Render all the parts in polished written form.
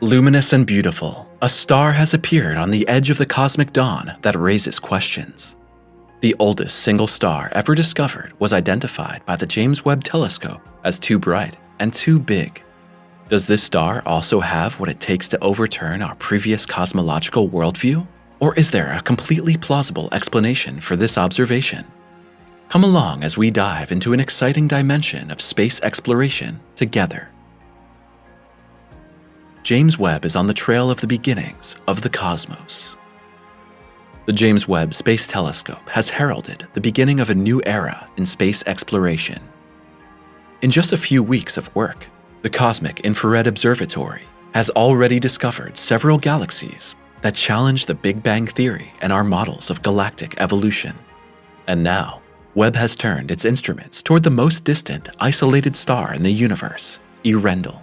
Luminous and beautiful, a star has appeared on the edge of the cosmic dawn that raises questions. The oldest single star ever discovered was identified by the James Webb Telescope as too bright and too big. Does this star also have what it takes to overturn our previous cosmological worldview? Or is there a completely plausible explanation for this observation? Come along as we dive into an exciting dimension of space exploration together. James Webb is on the trail of the beginnings of the cosmos. The James Webb Space Telescope has heralded the beginning of a new era in space exploration. In just a few weeks of work, the Cosmic Infrared Observatory has already discovered several galaxies that challenge the Big Bang Theory and our models of galactic evolution. And now, Webb has turned its instruments toward the most distant isolated star in the universe, Earendel.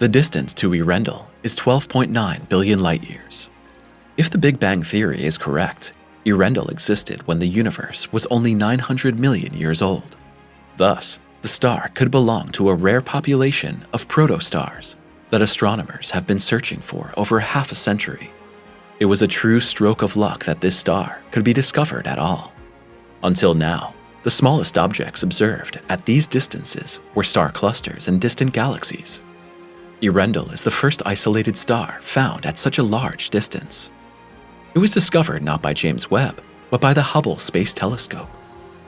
The distance to Earendel is 12.9 billion light-years. If the Big Bang Theory is correct, Earendel existed when the universe was only 900 million years old. Thus, the star could belong to a rare population of protostars that astronomers have been searching for over half a century. It was a true stroke of luck that this star could be discovered at all. Until now, the smallest objects observed at these distances were star clusters and distant galaxies. Earendel is the first isolated star found at such a large distance. It was discovered not by James Webb, but by the Hubble Space Telescope.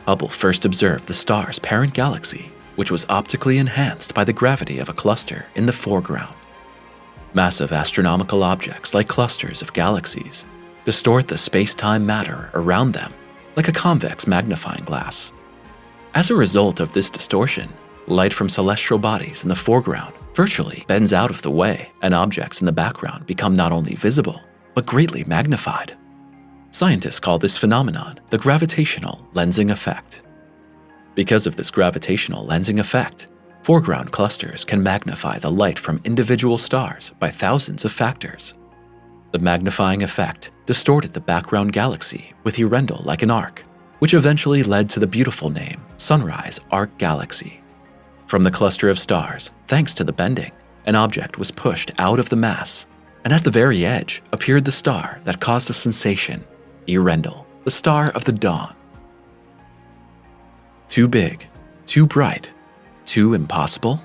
Hubble first observed the star's parent galaxy, which was optically enhanced by the gravity of a cluster in the foreground. Massive astronomical objects like clusters of galaxies distort the space-time matter around them like a convex magnifying glass. As a result of this distortion, light from celestial bodies in the foreground virtually bends out of the way, and objects in the background become not only visible, but greatly magnified. Scientists call this phenomenon the gravitational lensing effect. Because of this gravitational lensing effect, foreground clusters can magnify the light from individual stars by thousands of factors. The magnifying effect distorted the background galaxy with Earendel like an arc, which eventually led to the beautiful name Sunrise Arc Galaxy. From the cluster of stars, thanks to the bending, an object was pushed out of the mass, and at the very edge appeared the star that caused a sensation, Earendel, the star of the dawn. Too big, too bright, too impossible?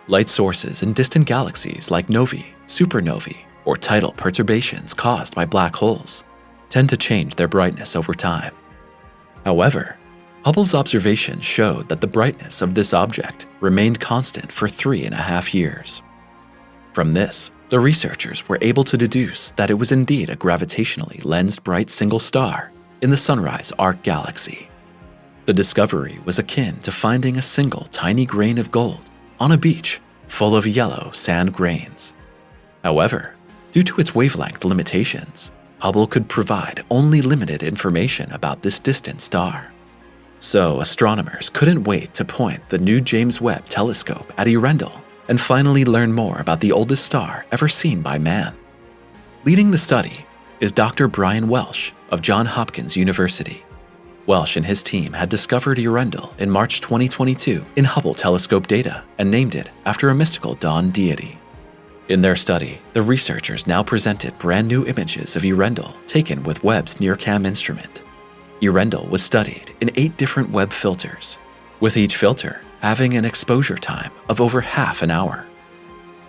Light sources in distant galaxies like novae, supernovae, or tidal perturbations caused by black holes tend to change their brightness over time. However, Hubble's observations showed that the brightness of this object remained constant for 3.5 years. From this, the researchers were able to deduce that it was indeed a gravitationally lensed bright single star in the Sunrise Arc Galaxy. The discovery was akin to finding a single tiny grain of gold on a beach full of yellow sand grains. However, due to its wavelength limitations, Hubble could provide only limited information about this distant star. So astronomers couldn't wait to point the new James Webb Telescope at Earendel and finally learn more about the oldest star ever seen by man. Leading the study is Dr. Brian Welsh of Johns Hopkins University. Welsh and his team had discovered Earendel in March 2022 in Hubble telescope data and named it after a mystical dawn deity. In their study, the researchers now presented brand new images of Earendel taken with Webb's NIRCam instrument. Earendel was studied in 8 different Webb filters, with each filter having an exposure time of over half an hour.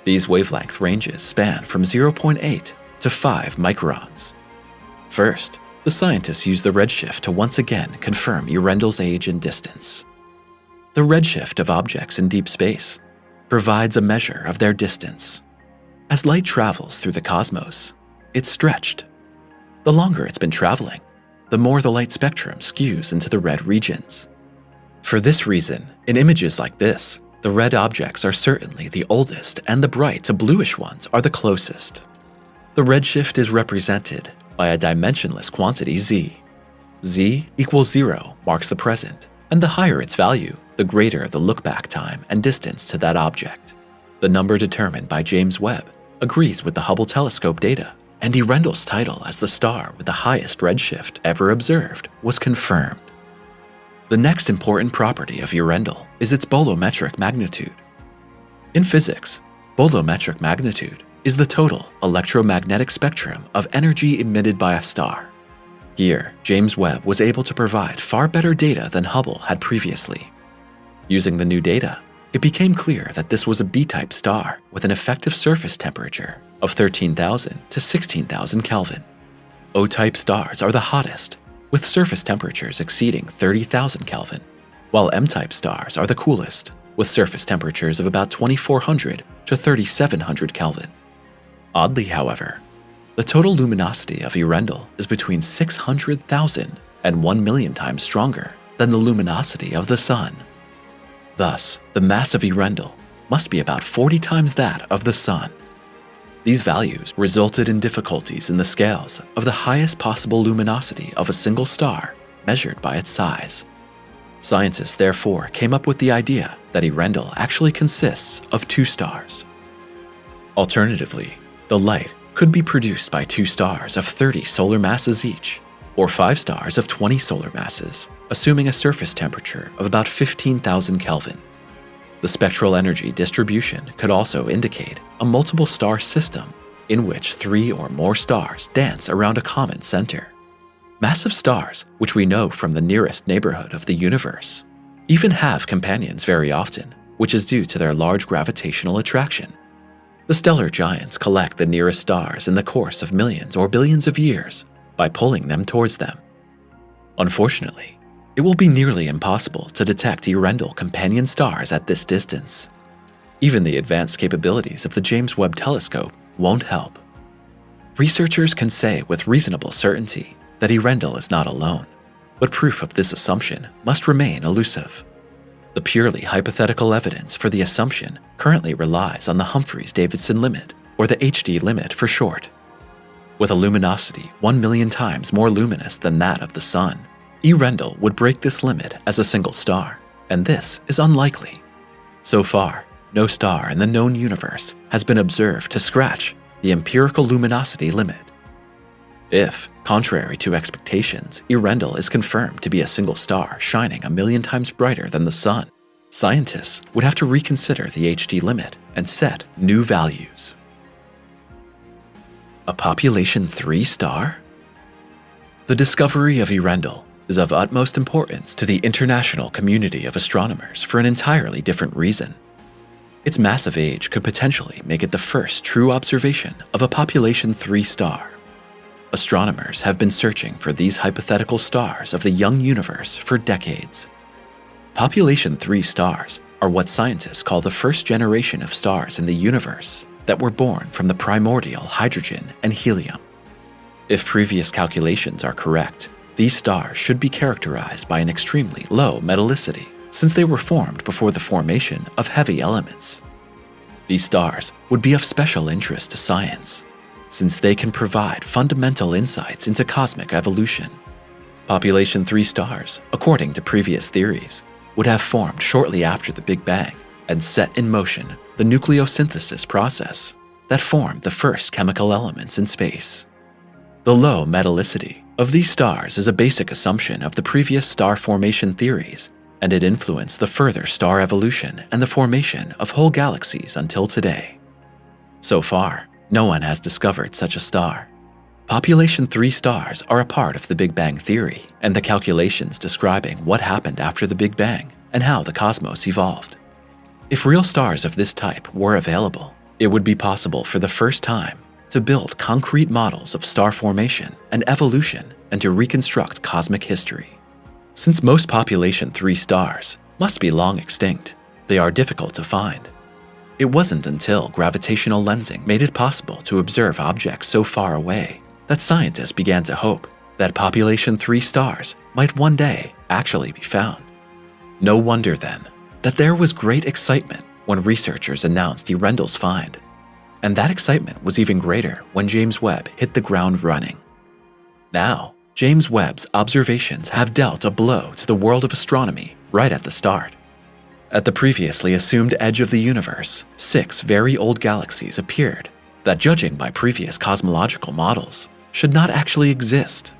These wavelength ranges span from 0.8 to 5 microns. First, the scientists used the redshift to once again confirm Earendel's age and distance. The redshift of objects in deep space provides a measure of their distance. As light travels through the cosmos, it's stretched. The longer it's been traveling, the more the light spectrum skews into the red regions. For this reason, in images like this, the red objects are certainly the oldest and the bright to bluish ones are the closest. The redshift is represented by a dimensionless quantity z. Z equals 0 marks the present, and the higher its value, the greater the look-back time and distance to that object. The number determined by James Webb agrees with the Hubble telescope data, and Earendel's title as the star with the highest redshift ever observed was confirmed. The next important property of Earendel is its bolometric magnitude. In physics, Bolometric magnitude is the total electromagnetic spectrum of energy emitted by a star. Here, James Webb was able to provide far better data than Hubble had previously. Using the new data, it became clear that this was a B-type star with an effective surface temperature of 13,000 to 16,000 Kelvin. O-type stars are the hottest, with surface temperatures exceeding 30,000 Kelvin, while M-type stars are the coolest, with surface temperatures of about 2,400 to 3,700 Kelvin. Oddly, however, the total luminosity of Earendel is between 600,000 and 1 million times stronger than the luminosity of the Sun. Thus, the mass of Earendel must be about 40 times that of the Sun. These values resulted in difficulties in the scales of the highest possible luminosity of a single star measured by its size. Scientists therefore came up with the idea that Earendel actually consists of two stars. Alternatively, the light could be produced by two stars of 30 solar masses each, or 5 stars of 20 solar masses, assuming a surface temperature of about 15,000 Kelvin. The spectral energy distribution could also indicate a multiple star system in which 3 or more stars dance around a common center. Massive stars, which we know from the nearest neighborhood of the universe, even have companions very often, which is due to their large gravitational attraction. The stellar giants collect the nearest stars in the course of millions or billions of years by pulling them towards them. Unfortunately, it will be nearly impossible to detect Earendel companion stars at this distance. Even the advanced capabilities of the James Webb Telescope won't help. Researchers can say with reasonable certainty that Earendel is not alone, but proof of this assumption must remain elusive. The purely hypothetical evidence for the assumption currently relies on the Humphreys-Davidson limit, or the HD limit for short. With a luminosity 1 million times more luminous than that of the Sun, Earendel would break this limit as a single star, and this is unlikely. So far, no star in the known universe has been observed to scratch the empirical luminosity limit. If, contrary to expectations, Earendel is confirmed to be a single star shining 1 million times brighter than the Sun, scientists would have to reconsider the HD limit and set new values. A population 3 star? The discovery of Earendel is of utmost importance to the international community of astronomers for an entirely different reason. Its massive age could potentially make it the first true observation of a population 3 star. Astronomers have been searching for these hypothetical stars of the young universe for decades. Population 3 stars are what scientists call the first generation of stars in the universe that were born from the primordial hydrogen and helium. If previous calculations are correct, these stars should be characterized by an extremely low metallicity, since they were formed before the formation of heavy elements. These stars would be of special interest to science, since they can provide fundamental insights into cosmic evolution. Population 3 stars, according to previous theories, would have formed shortly after the Big Bang and set in motion the nucleosynthesis process that formed the first chemical elements in space. The low metallicity of these stars is a basic assumption of the previous star formation theories, and it influenced the further star evolution and the formation of whole galaxies until today. So far, no one has discovered such a star. Population 3 stars are a part of the Big Bang theory and the calculations describing what happened after the Big Bang and how the cosmos evolved. If real stars of this type were available, it would be possible for the first time to build concrete models of star formation and evolution and to reconstruct cosmic history. Since most population 3 stars must be long extinct, they are difficult to find. It wasn't until gravitational lensing made it possible to observe objects so far away that scientists began to hope that population 3 stars might one day actually be found. No wonder then that there was great excitement when researchers announced Earendel's find, and that excitement was even greater when James Webb hit the ground running. Now, James Webb's observations have dealt a blow to the world of astronomy right at the start. At the previously assumed edge of the universe, 6 very old galaxies appeared that, judging by previous cosmological models, should not actually exist.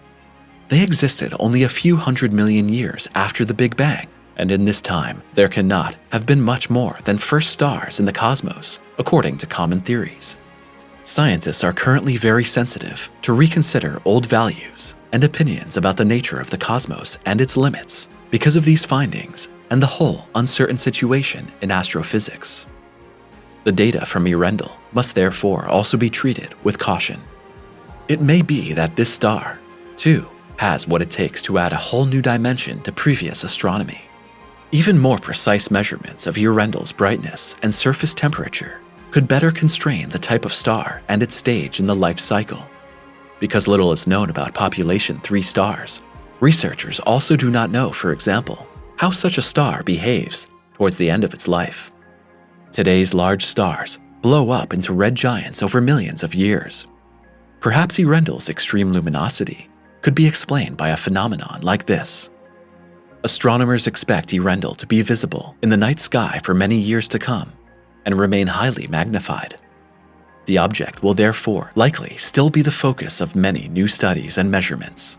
They existed only a few 100 million years after the Big Bang, and in this time there cannot have been much more than first stars in the cosmos, according to common theories. Scientists are currently very sensitive to reconsider old values and opinions about the nature of the cosmos and its limits because of these findings and the whole uncertain situation in astrophysics. The data from Earendel must therefore also be treated with caution. It may be that this star, too, has what it takes to add a whole new dimension to previous astronomy. Even more precise measurements of Earendel's brightness and surface temperature could better constrain the type of star and its stage in the life cycle. Because little is known about population 3 stars, researchers also do not know, for example, how such a star behaves towards the end of its life. Today's large stars blow up into red giants over millions of years. Perhaps Earendel's extreme luminosity could be explained by a phenomenon like this. Astronomers expect Earendel to be visible in the night sky for many years to come and remain highly magnified. The object will therefore likely still be the focus of many new studies and measurements.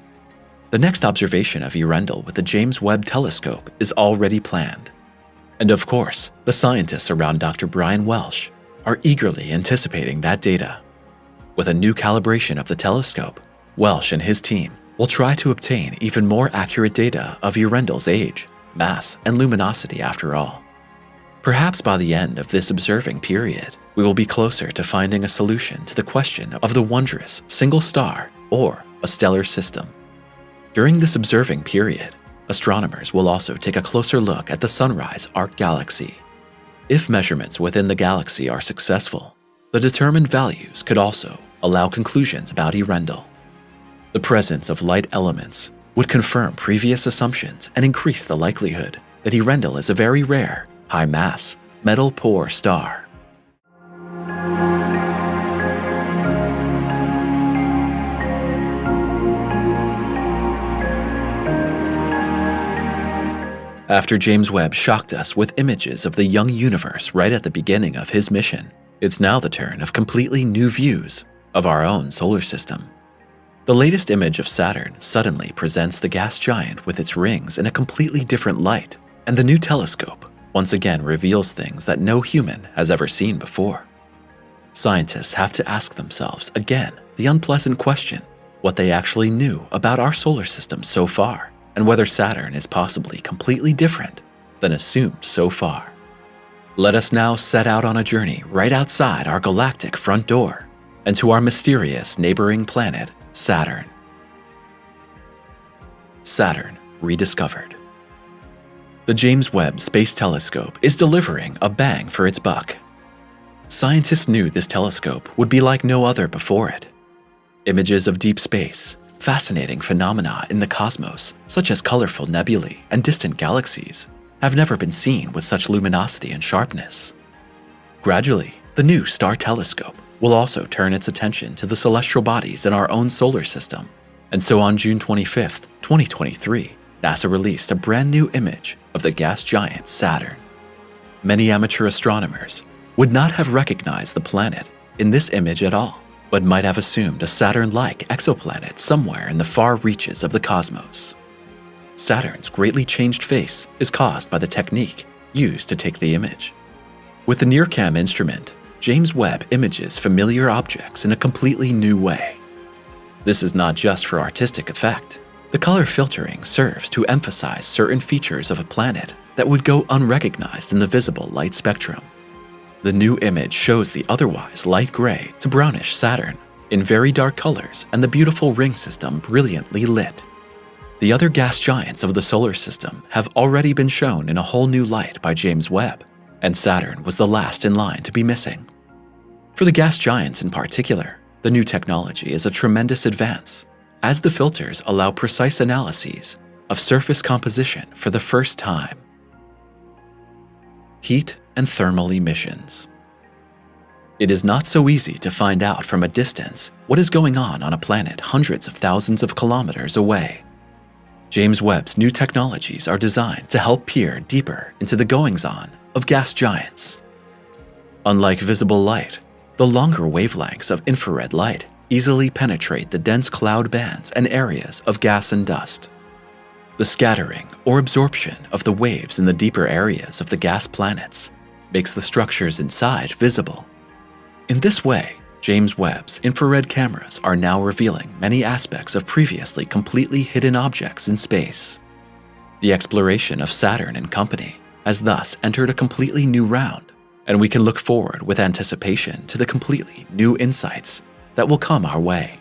The next observation of Earendel with the James Webb Telescope is already planned. And of course, the scientists around Dr. Brian Welsh are eagerly anticipating that data. With a new calibration of the telescope, Welsh and his team will try to obtain even more accurate data of Earendel's age, mass, and luminosity after all. Perhaps by the end of this observing period, we will be closer to finding a solution to the question of the wondrous single star or a stellar system. During this observing period, astronomers will also take a closer look at the Sunrise Arc galaxy. If measurements within the galaxy are successful, the determined values could also allow conclusions about Earendel. The presence of light elements would confirm previous assumptions and increase the likelihood that Earendel is a very rare, high-mass, metal-poor star. After James Webb shocked us with images of the young universe right at the beginning of his mission, it's now the turn of completely new views of our own solar system. The latest image of Saturn suddenly presents the gas giant with its rings in a completely different light, and the new telescope once again reveals things that no human has ever seen before. Scientists have to ask themselves again the unpleasant question, what they actually knew about our solar system so far, and whether Saturn is possibly completely different than assumed so far. Let us now set out on a journey right outside our galactic front door and to our mysterious neighboring planet, Saturn. Saturn rediscovered. The James Webb Space Telescope is delivering a bang for its buck. Scientists knew this telescope would be like no other before it. Images of deep space, fascinating phenomena in the cosmos, such as colorful nebulae and distant galaxies, have never been seen with such luminosity and sharpness. Gradually, the new star telescope will also turn its attention to the celestial bodies in our own solar system. And so on June 25, 2023, NASA released a brand new image of the gas giant Saturn. Many amateur astronomers would not have recognized the planet in this image at all, but might have assumed a Saturn-like exoplanet somewhere in the far reaches of the cosmos. Saturn's greatly changed face is caused by the technique used to take the image. With the NIRCam instrument, James Webb images familiar objects in a completely new way. This is not just for artistic effect. The color filtering serves to emphasize certain features of a planet that would go unrecognized in the visible light spectrum. The new image shows the otherwise light gray to brownish Saturn in very dark colors and the beautiful ring system brilliantly lit. The other gas giants of the solar system have already been shown in a whole new light by James Webb, and Saturn was the last in line to be missing. For the gas giants in particular, the new technology is a tremendous advance, as the filters allow precise analyses of surface composition for the first time. Heat and thermal emissions. It is not so easy to find out from a distance what is going on a planet hundreds of thousands of kilometers away. James Webb's new technologies are designed to help peer deeper into the goings-on of gas giants. Unlike visible light, the longer wavelengths of infrared light easily penetrate the dense cloud bands and areas of gas and dust. The scattering or absorption of the waves in the deeper areas of the gas planets makes the structures inside visible. In this way, James Webb's infrared cameras are now revealing many aspects of previously completely hidden objects in space. The exploration of Saturn and company has thus entered a completely new round, and we can look forward with anticipation to the completely new insights that will come our way.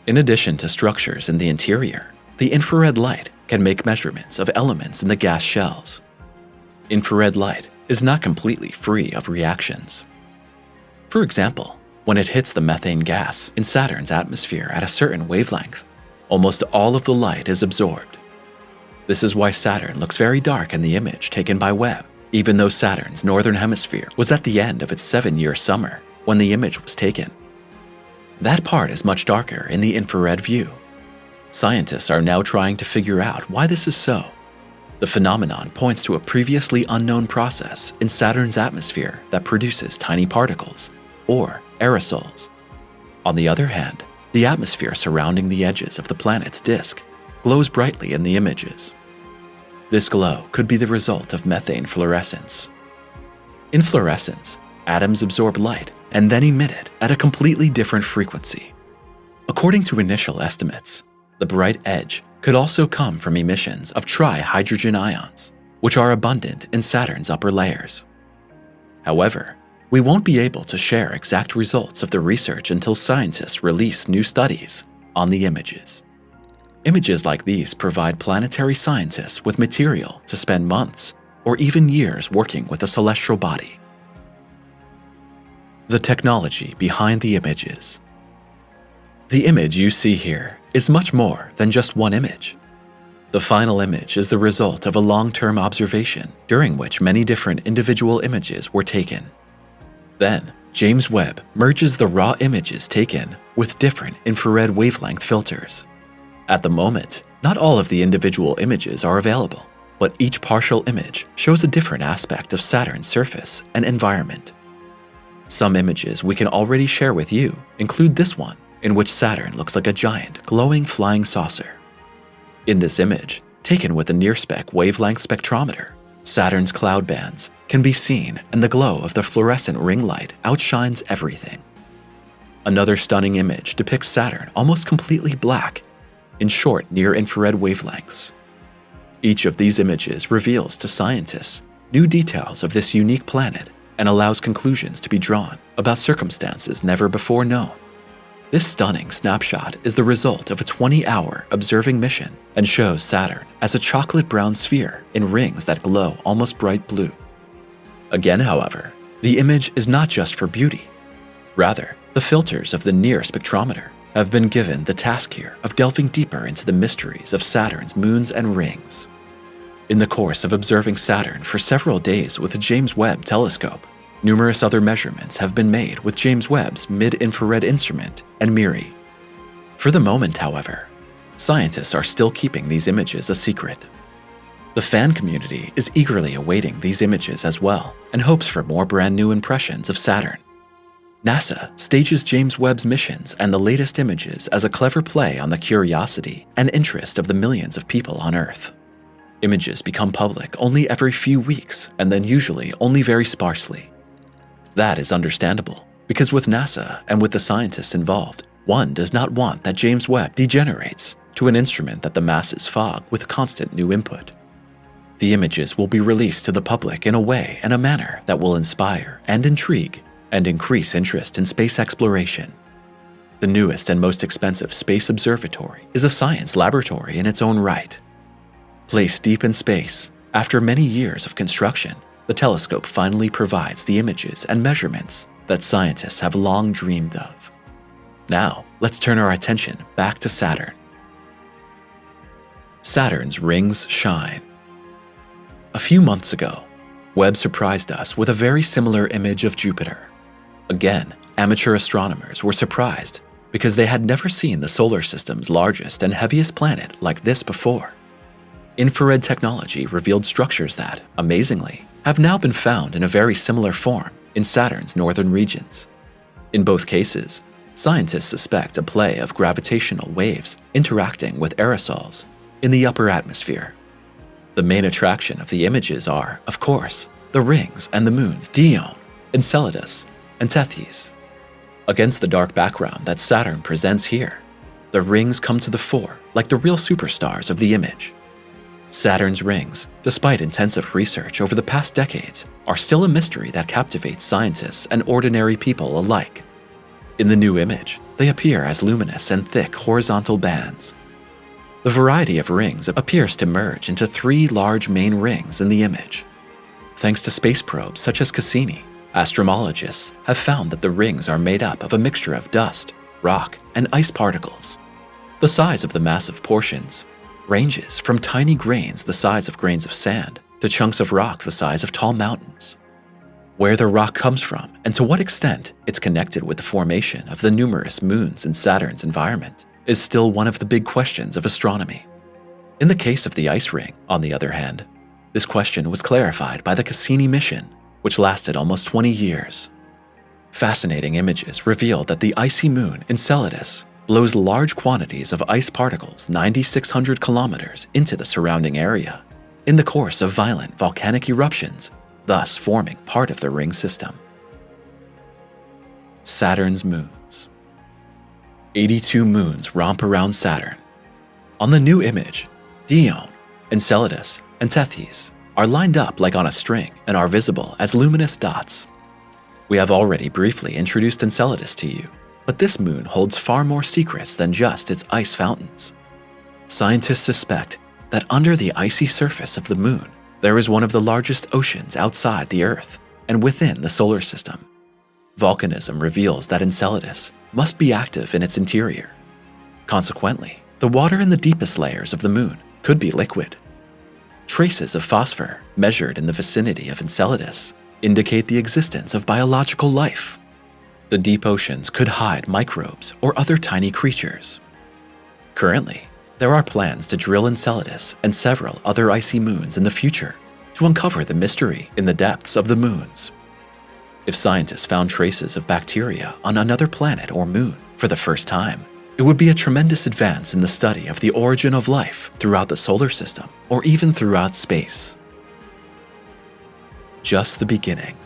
In addition to structures in the interior, the infrared light can make measurements of elements in the gas shells. Infrared light is not completely free of reactions. For example, when it hits the methane gas in Saturn's atmosphere at a certain wavelength, almost all of the light is absorbed. This is why Saturn looks very dark in the image taken by Webb, even though Saturn's northern hemisphere was at the end of its 7-year summer when the image was taken. That part is much darker in the infrared view. Scientists are now trying to figure out why this is so. The phenomenon points to a previously unknown process in Saturn's atmosphere that produces tiny particles, or aerosols. On the other hand, the atmosphere surrounding the edges of the planet's disk glows brightly in the images. This glow could be the result of methane fluorescence. In fluorescence, atoms absorb light and then emit it at a completely different frequency. According to initial estimates, the bright edge could also come from emissions of trihydrogen ions, which are abundant in Saturn's upper layers. However, we won't be able to share exact results of the research until scientists release new studies on the images. Images like these provide planetary scientists with material to spend months or even years working with a celestial body. The technology behind the images. The image you see here is much more than just one image. The final image is the result of a long-term observation during which many different individual images were taken. Then, James Webb merges the raw images taken with different infrared wavelength filters. At the moment, not all of the individual images are available, but each partial image shows a different aspect of Saturn's surface and environment. Some images we can already share with you include this one, in which Saturn looks like a giant, glowing flying saucer. In this image, taken with a near-spec wavelength spectrometer, Saturn's cloud bands can be seen and the glow of the fluorescent ring light outshines everything. Another stunning image depicts Saturn almost completely black, in short near-infrared wavelengths. Each of these images reveals to scientists new details of this unique planet and allows conclusions to be drawn about circumstances never before known. This stunning snapshot is the result of a 20-hour observing mission and shows Saturn as a chocolate-brown sphere in rings that glow almost bright blue. Again, however, the image is not just for beauty. Rather, the filters of the near spectrometer have been given the task here of delving deeper into the mysteries of Saturn's moons and rings. In the course of observing Saturn for several days with the James Webb Telescope, numerous other measurements have been made with James Webb's mid-infrared instrument and MIRI. For the moment, however, scientists are still keeping these images a secret. The fan community is eagerly awaiting these images as well and hopes for more brand new impressions of Saturn. NASA stages James Webb's missions and the latest images as a clever play on the curiosity and interest of the millions of people on Earth. Images become public only every few weeks and then usually only very sparsely. That is understandable, because with NASA and with the scientists involved, one does not want that James Webb degenerates to an instrument that the masses fog with constant new input. The images will be released to the public in a way and a manner that will inspire and intrigue and increase interest in space exploration. The newest and most expensive space observatory is a science laboratory in its own right. Placed deep in space, after many years of construction, the telescope finally provides the images and measurements that scientists have long dreamed of. Now, let's turn our attention back to Saturn. Saturn's rings shine. A few months ago, Webb surprised us with a very similar image of Jupiter. Again, amateur astronomers were surprised because they had never seen the solar system's largest and heaviest planet like this before. Infrared technology revealed structures that, amazingly, have now been found in a very similar form in Saturn's northern regions. In both cases, scientists suspect a play of gravitational waves interacting with aerosols, in the upper atmosphere. The main attraction of the images are, of course, the rings and the moons Dione, Enceladus, and Tethys. Against the dark background that Saturn presents here, the rings come to the fore like the real superstars of the image. Saturn's rings, despite intensive research over the past decades, are still a mystery that captivates scientists and ordinary people alike. In the new image, they appear as luminous and thick horizontal bands. The variety of rings appears to merge into 3 large main rings in the image. Thanks to space probes such as Cassini, astronomologists have found that the rings are made up of a mixture of dust, rock, and ice particles. The size of the massive portions ranges from tiny grains the size of grains of sand to chunks of rock the size of tall mountains. Where the rock comes from and to what extent it's connected with the formation of the numerous moons in Saturn's environment is still one of the big questions of astronomy. In the case of the ice ring, on the other hand, this question was clarified by the Cassini mission, which lasted almost 20 years. Fascinating images revealed that the icy moon Enceladus blows large quantities of ice particles 9,600 kilometers into the surrounding area in the course of violent volcanic eruptions, thus forming part of the ring system. Saturn's moons. 82 moons romp around Saturn. On the new image, Dione, Enceladus, and Tethys are lined up like on a string and are visible as luminous dots. We have already briefly introduced Enceladus to you, but this moon holds far more secrets than just its ice fountains. Scientists suspect that under the icy surface of the moon, there is one of the largest oceans outside the Earth and within the solar system. Volcanism reveals that Enceladus must be active in its interior. Consequently, the water in the deepest layers of the moon could be liquid. Traces of phosphor measured in the vicinity of Enceladus indicate the existence of biological life. The deep oceans could hide microbes or other tiny creatures. Currently, there are plans to drill Enceladus and several other icy moons in the future to uncover the mystery in the depths of the moons. If scientists found traces of bacteria on another planet or moon for the first time, it would be a tremendous advance in the study of the origin of life throughout the solar system or even throughout space. Just the beginning.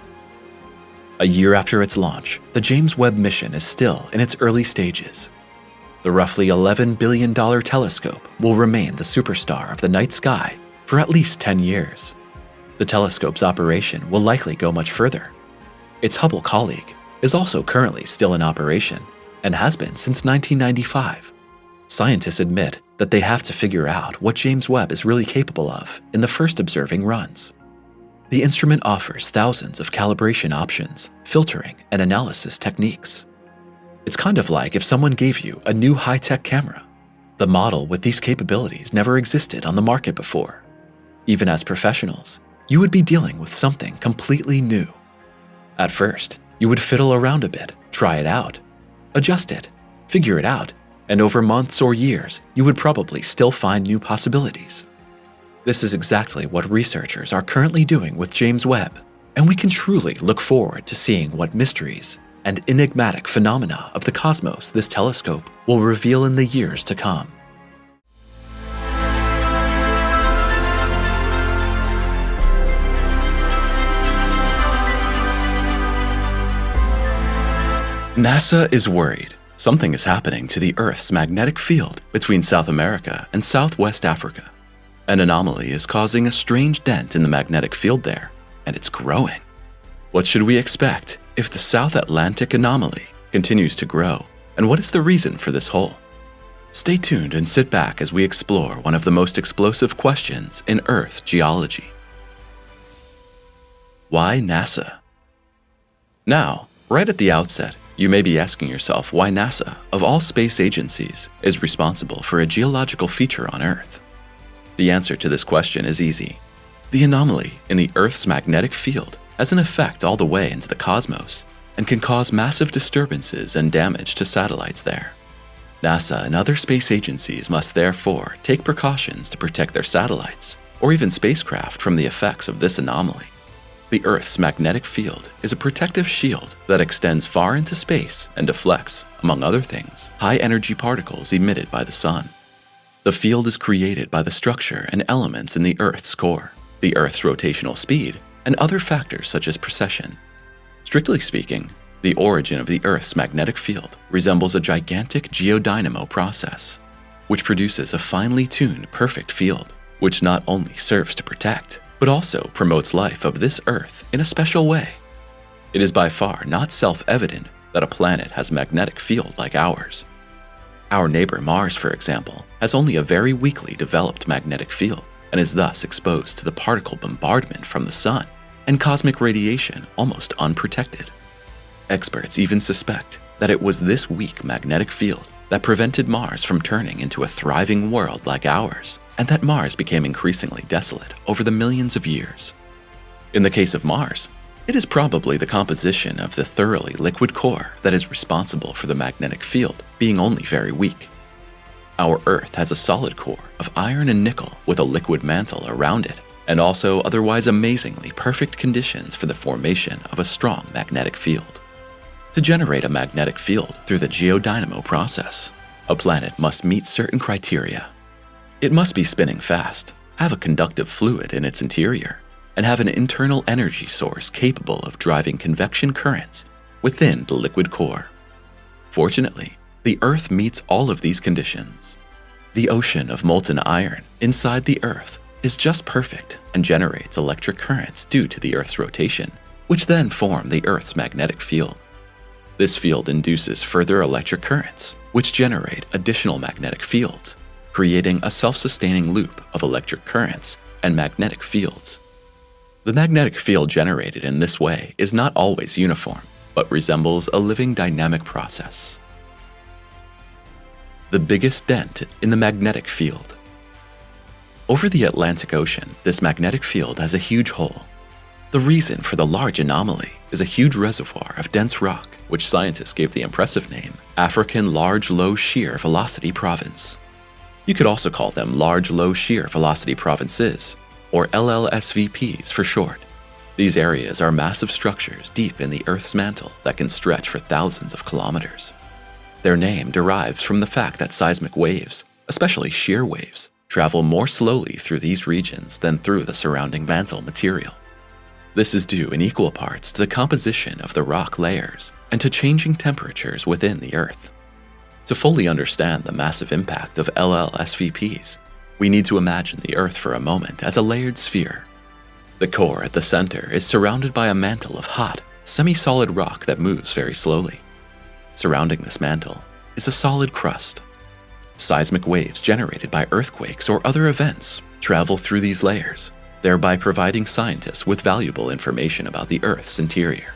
A year after its launch, the James Webb mission is still in its early stages. The roughly $11 billion telescope will remain the superstar of the night sky for at least 10 years. The telescope's operation will likely go much further. Its Hubble colleague is also currently still in operation and has been since 1995. Scientists admit that they have to figure out what James Webb is really capable of in the first observing runs. The instrument offers thousands of calibration options, filtering, and analysis techniques. It's kind of like if someone gave you a new high-tech camera. The model with these capabilities never existed on the market before. Even as professionals, you would be dealing with something completely new. At first, you would fiddle around a bit, try it out, adjust it, figure it out, and over months or years, you would probably still find new possibilities. This is exactly what researchers are currently doing with James Webb, and we can truly look forward to seeing what mysteries and enigmatic phenomena of the cosmos this telescope will reveal in the years to come. NASA is worried. Something is happening to the Earth's magnetic field between South America and Southwest Africa. An anomaly is causing a strange dent in the magnetic field there, and it's growing. What should we expect if the South Atlantic anomaly continues to grow, and what is the reason for this hole? Stay tuned and sit back as we explore one of the most explosive questions in Earth geology. Why NASA? Now, right at the outset, you may be asking yourself why NASA, of all space agencies, is responsible for a geological feature on Earth. The answer to this question is easy. The anomaly in the Earth's magnetic field has an effect all the way into the cosmos and can cause massive disturbances and damage to satellites there. NASA and other space agencies must therefore take precautions to protect their satellites or even spacecraft from the effects of this anomaly. The Earth's magnetic field is a protective shield that extends far into space and deflects, among other things, high-energy particles emitted by the sun. The field is created by the structure and elements in the Earth's core, the Earth's rotational speed, and other factors such as precession. Strictly speaking, the origin of the Earth's magnetic field resembles a gigantic geodynamo process, which produces a finely tuned perfect field, which not only serves to protect, but also promotes life of this Earth in a special way. It is by far not self-evident that a planet has a magnetic field like ours. Our neighbor Mars, for example, has only a very weakly developed magnetic field and is thus exposed to the particle bombardment from the sun and cosmic radiation almost unprotected. Experts even suspect that it was this weak magnetic field that prevented Mars from turning into a thriving world like ours, and that Mars became increasingly desolate over the millions of years. In the case of Mars, it is probably the composition of the thoroughly liquid core that is responsible for the magnetic field being only very weak. Our Earth has a solid core of iron and nickel with a liquid mantle around it, and also otherwise amazingly perfect conditions for the formation of a strong magnetic field. To generate a magnetic field through the geodynamo process, a planet must meet certain criteria. It must be spinning fast, have a conductive fluid in its interior, and have an internal energy source capable of driving convection currents within the liquid core. Fortunately, the Earth meets all of these conditions. The ocean of molten iron inside the Earth is just perfect and generates electric currents due to the Earth's rotation, which then form the Earth's magnetic field. This field induces further electric currents, which generate additional magnetic fields, creating a self-sustaining loop of electric currents and magnetic fields. The magnetic field generated in this way is not always uniform, but resembles a living dynamic process. The biggest dent in the magnetic field. Over the Atlantic Ocean, this magnetic field has a huge hole. The reason for the large anomaly is a huge reservoir of dense rock, which scientists gave the impressive name African Large Low Shear Velocity Province. You could also call them Large Low Shear Velocity Provinces, or LLSVPs for short. These areas are massive structures deep in the Earth's mantle that can stretch for thousands of kilometers. Their name derives from the fact that seismic waves, especially shear waves, travel more slowly through these regions than through the surrounding mantle material. This is due in equal parts to the composition of the rock layers and to changing temperatures within the Earth. To fully understand the massive impact of LLSVPs, we need to imagine the Earth for a moment as a layered sphere. The core at the center is surrounded by a mantle of hot, semi-solid rock that moves very slowly. Surrounding this mantle is a solid crust. Seismic waves generated by earthquakes or other events travel through these layers, thereby providing scientists with valuable information about the Earth's interior.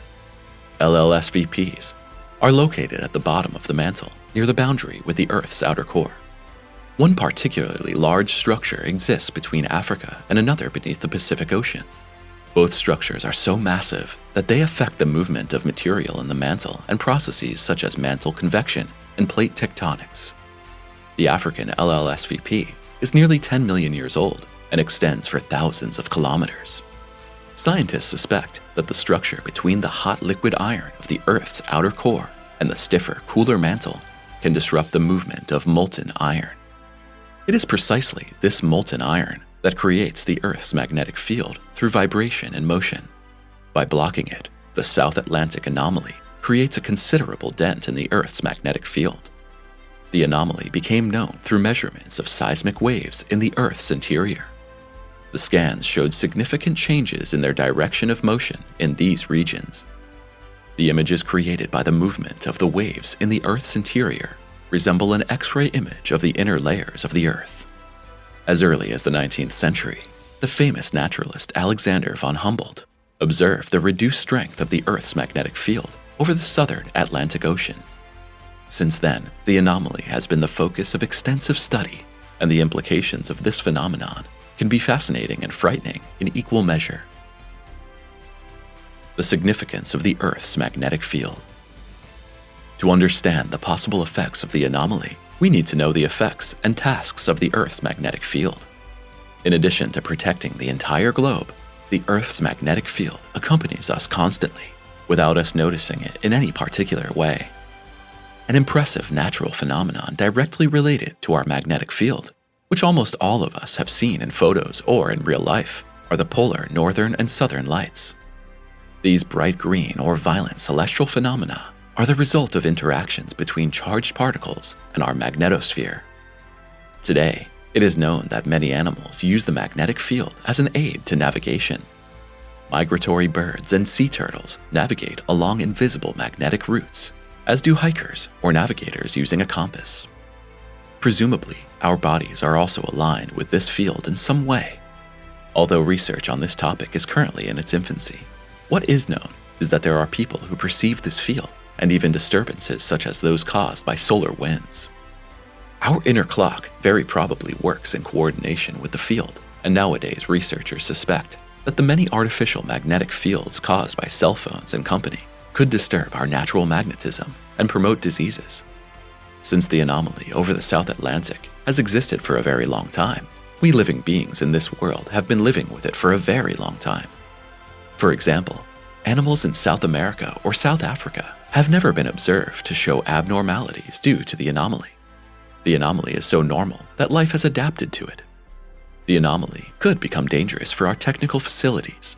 LLSVPs are located at the bottom of the mantle, near the boundary with the Earth's outer core. One particularly large structure exists between Africa and another beneath the Pacific Ocean. Both structures are so massive that they affect the movement of material in the mantle and processes such as mantle convection and plate tectonics. The African LLSVP is nearly 10 million years old and extends for thousands of kilometers. Scientists suspect that the structure between the hot liquid iron of the Earth's outer core and the stiffer, cooler mantle can disrupt the movement of molten iron. It is precisely this molten iron that creates the Earth's magnetic field through vibration and motion. By blocking it, the South Atlantic anomaly creates a considerable dent in the Earth's magnetic field. The anomaly became known through measurements of seismic waves in the Earth's interior. The scans showed significant changes in their direction of motion in these regions. The images created by the movement of the waves in the Earth's interior resemble an X-ray image of the inner layers of the Earth. As early as the 19th century, the famous naturalist Alexander von Humboldt observed the reduced strength of the Earth's magnetic field over the southern Atlantic Ocean. Since then, the anomaly has been the focus of extensive study, and the implications of this phenomenon can be fascinating and frightening in equal measure. The significance of the Earth's magnetic field. To understand the possible effects of the anomaly, we need to know the effects and tasks of the Earth's magnetic field. In addition to protecting the entire globe, the Earth's magnetic field accompanies us constantly, without us noticing it in any particular way. An impressive natural phenomenon directly related to our magnetic field which almost all of us have seen in photos or in real life, are the polar northern and southern lights. These bright green or violent celestial phenomena are the result of interactions between charged particles and our magnetosphere. Today, it is known that many animals use the magnetic field as an aid to navigation. Migratory birds and sea turtles navigate along invisible magnetic routes, as do hikers or navigators using a compass. Presumably, our bodies are also aligned with this field in some way. Although research on this topic is currently in its infancy, what is known is that there are people who perceive this field and even disturbances such as those caused by solar winds. Our inner clock very probably works in coordination with the field, and nowadays researchers suspect that the many artificial magnetic fields caused by cell phones and company could disturb our natural magnetism and promote diseases. Since the anomaly over the South Atlantic has existed for a very long time, we living beings in this world have been living with it for a very long time. For example, animals in South America or South Africa have never been observed to show abnormalities due to the anomaly. The anomaly is so normal that life has adapted to it. The anomaly could become dangerous for our technical facilities.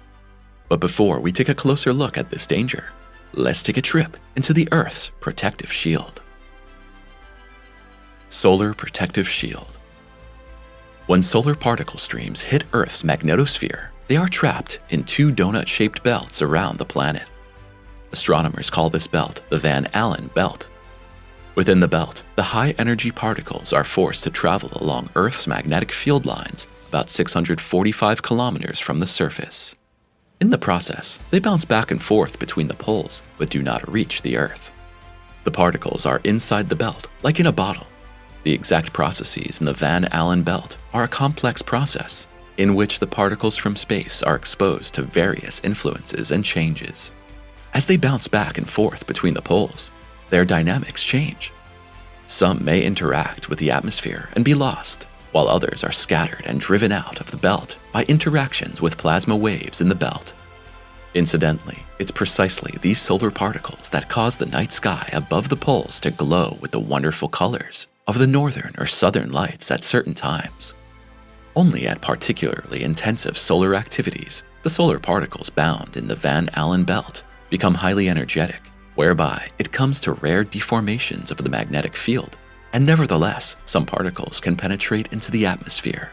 But before we take a closer look at this danger, let's take a trip into the Earth's protective shield. Solar protective shield. When solar particle streams hit Earth's magnetosphere, they are trapped in two donut-shaped belts around the planet. Astronomers call this belt the Van Allen belt. Within the belt, the high-energy particles are forced to travel along Earth's magnetic field lines about 645 kilometers from the surface. In the process, they bounce back and forth between the poles but do not reach the Earth. The particles are inside the belt, like in a bottle. The exact processes in the Van Allen belt are a complex process in which the particles from space are exposed to various influences and changes. As they bounce back and forth between the poles, their dynamics change. Some may interact with the atmosphere and be lost, while others are scattered and driven out of the belt by interactions with plasma waves in the belt. Incidentally, it's precisely these solar particles that cause the night sky above the poles to glow with the wonderful colors of the northern or southern lights at certain times. Only at particularly intensive solar activities, the solar particles bound in the Van Allen belt become highly energetic, whereby it comes to rare deformations of the magnetic field, and nevertheless, some particles can penetrate into the atmosphere.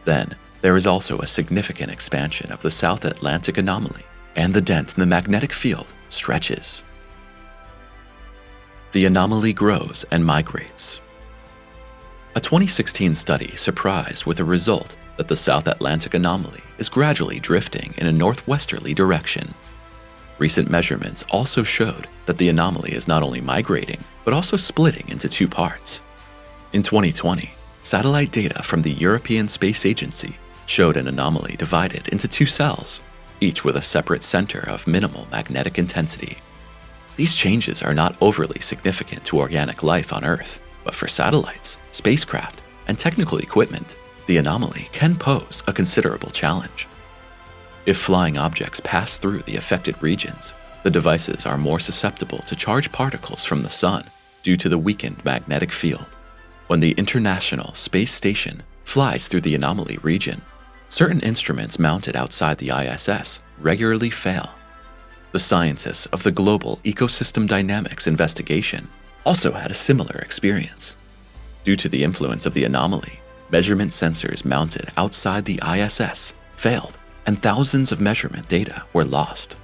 Then, there is also a significant expansion of the South Atlantic anomaly, and the dent in the magnetic field stretches. The anomaly grows and migrates. A 2016 study surprised with the result that the South Atlantic anomaly is gradually drifting in a northwesterly direction. Recent measurements also showed that the anomaly is not only migrating, but also splitting into two parts. In 2020, satellite data from the European Space Agency showed an anomaly divided into two cells, each with a separate center of minimal magnetic intensity. These changes are not overly significant to organic life on Earth, but for satellites, spacecraft, and technical equipment, the anomaly can pose a considerable challenge. If flying objects pass through the affected regions, the devices are more susceptible to charged particles from the Sun due to the weakened magnetic field. When the International Space Station flies through the anomaly region, certain instruments mounted outside the ISS regularly fail. The scientists of the Global Ecosystem Dynamics Investigation also had a similar experience. Due to the influence of the anomaly, measurement sensors mounted outside the ISS failed, and thousands of measurement data were lost.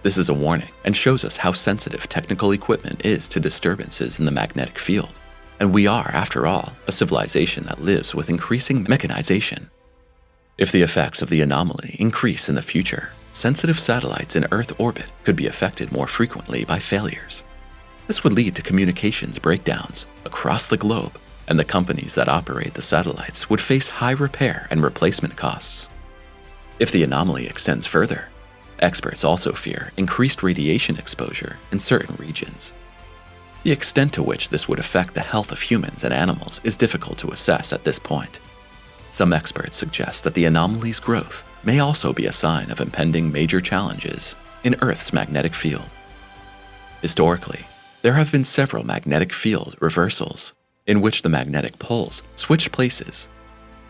This is a warning and shows us how sensitive technical equipment is to disturbances in the magnetic field. And we are, after all, a civilization that lives with increasing mechanization. If the effects of the anomaly increase in the future, sensitive satellites in Earth orbit could be affected more frequently by failures. This would lead to communications breakdowns across the globe, and the companies that operate the satellites would face high repair and replacement costs. If the anomaly extends further, experts also fear increased radiation exposure in certain regions. The extent to which this would affect the health of humans and animals is difficult to assess at this point. Some experts suggest that the anomaly's growth may also be a sign of impending major challenges in Earth's magnetic field. Historically, there have been several magnetic field reversals, in which the magnetic poles switched places.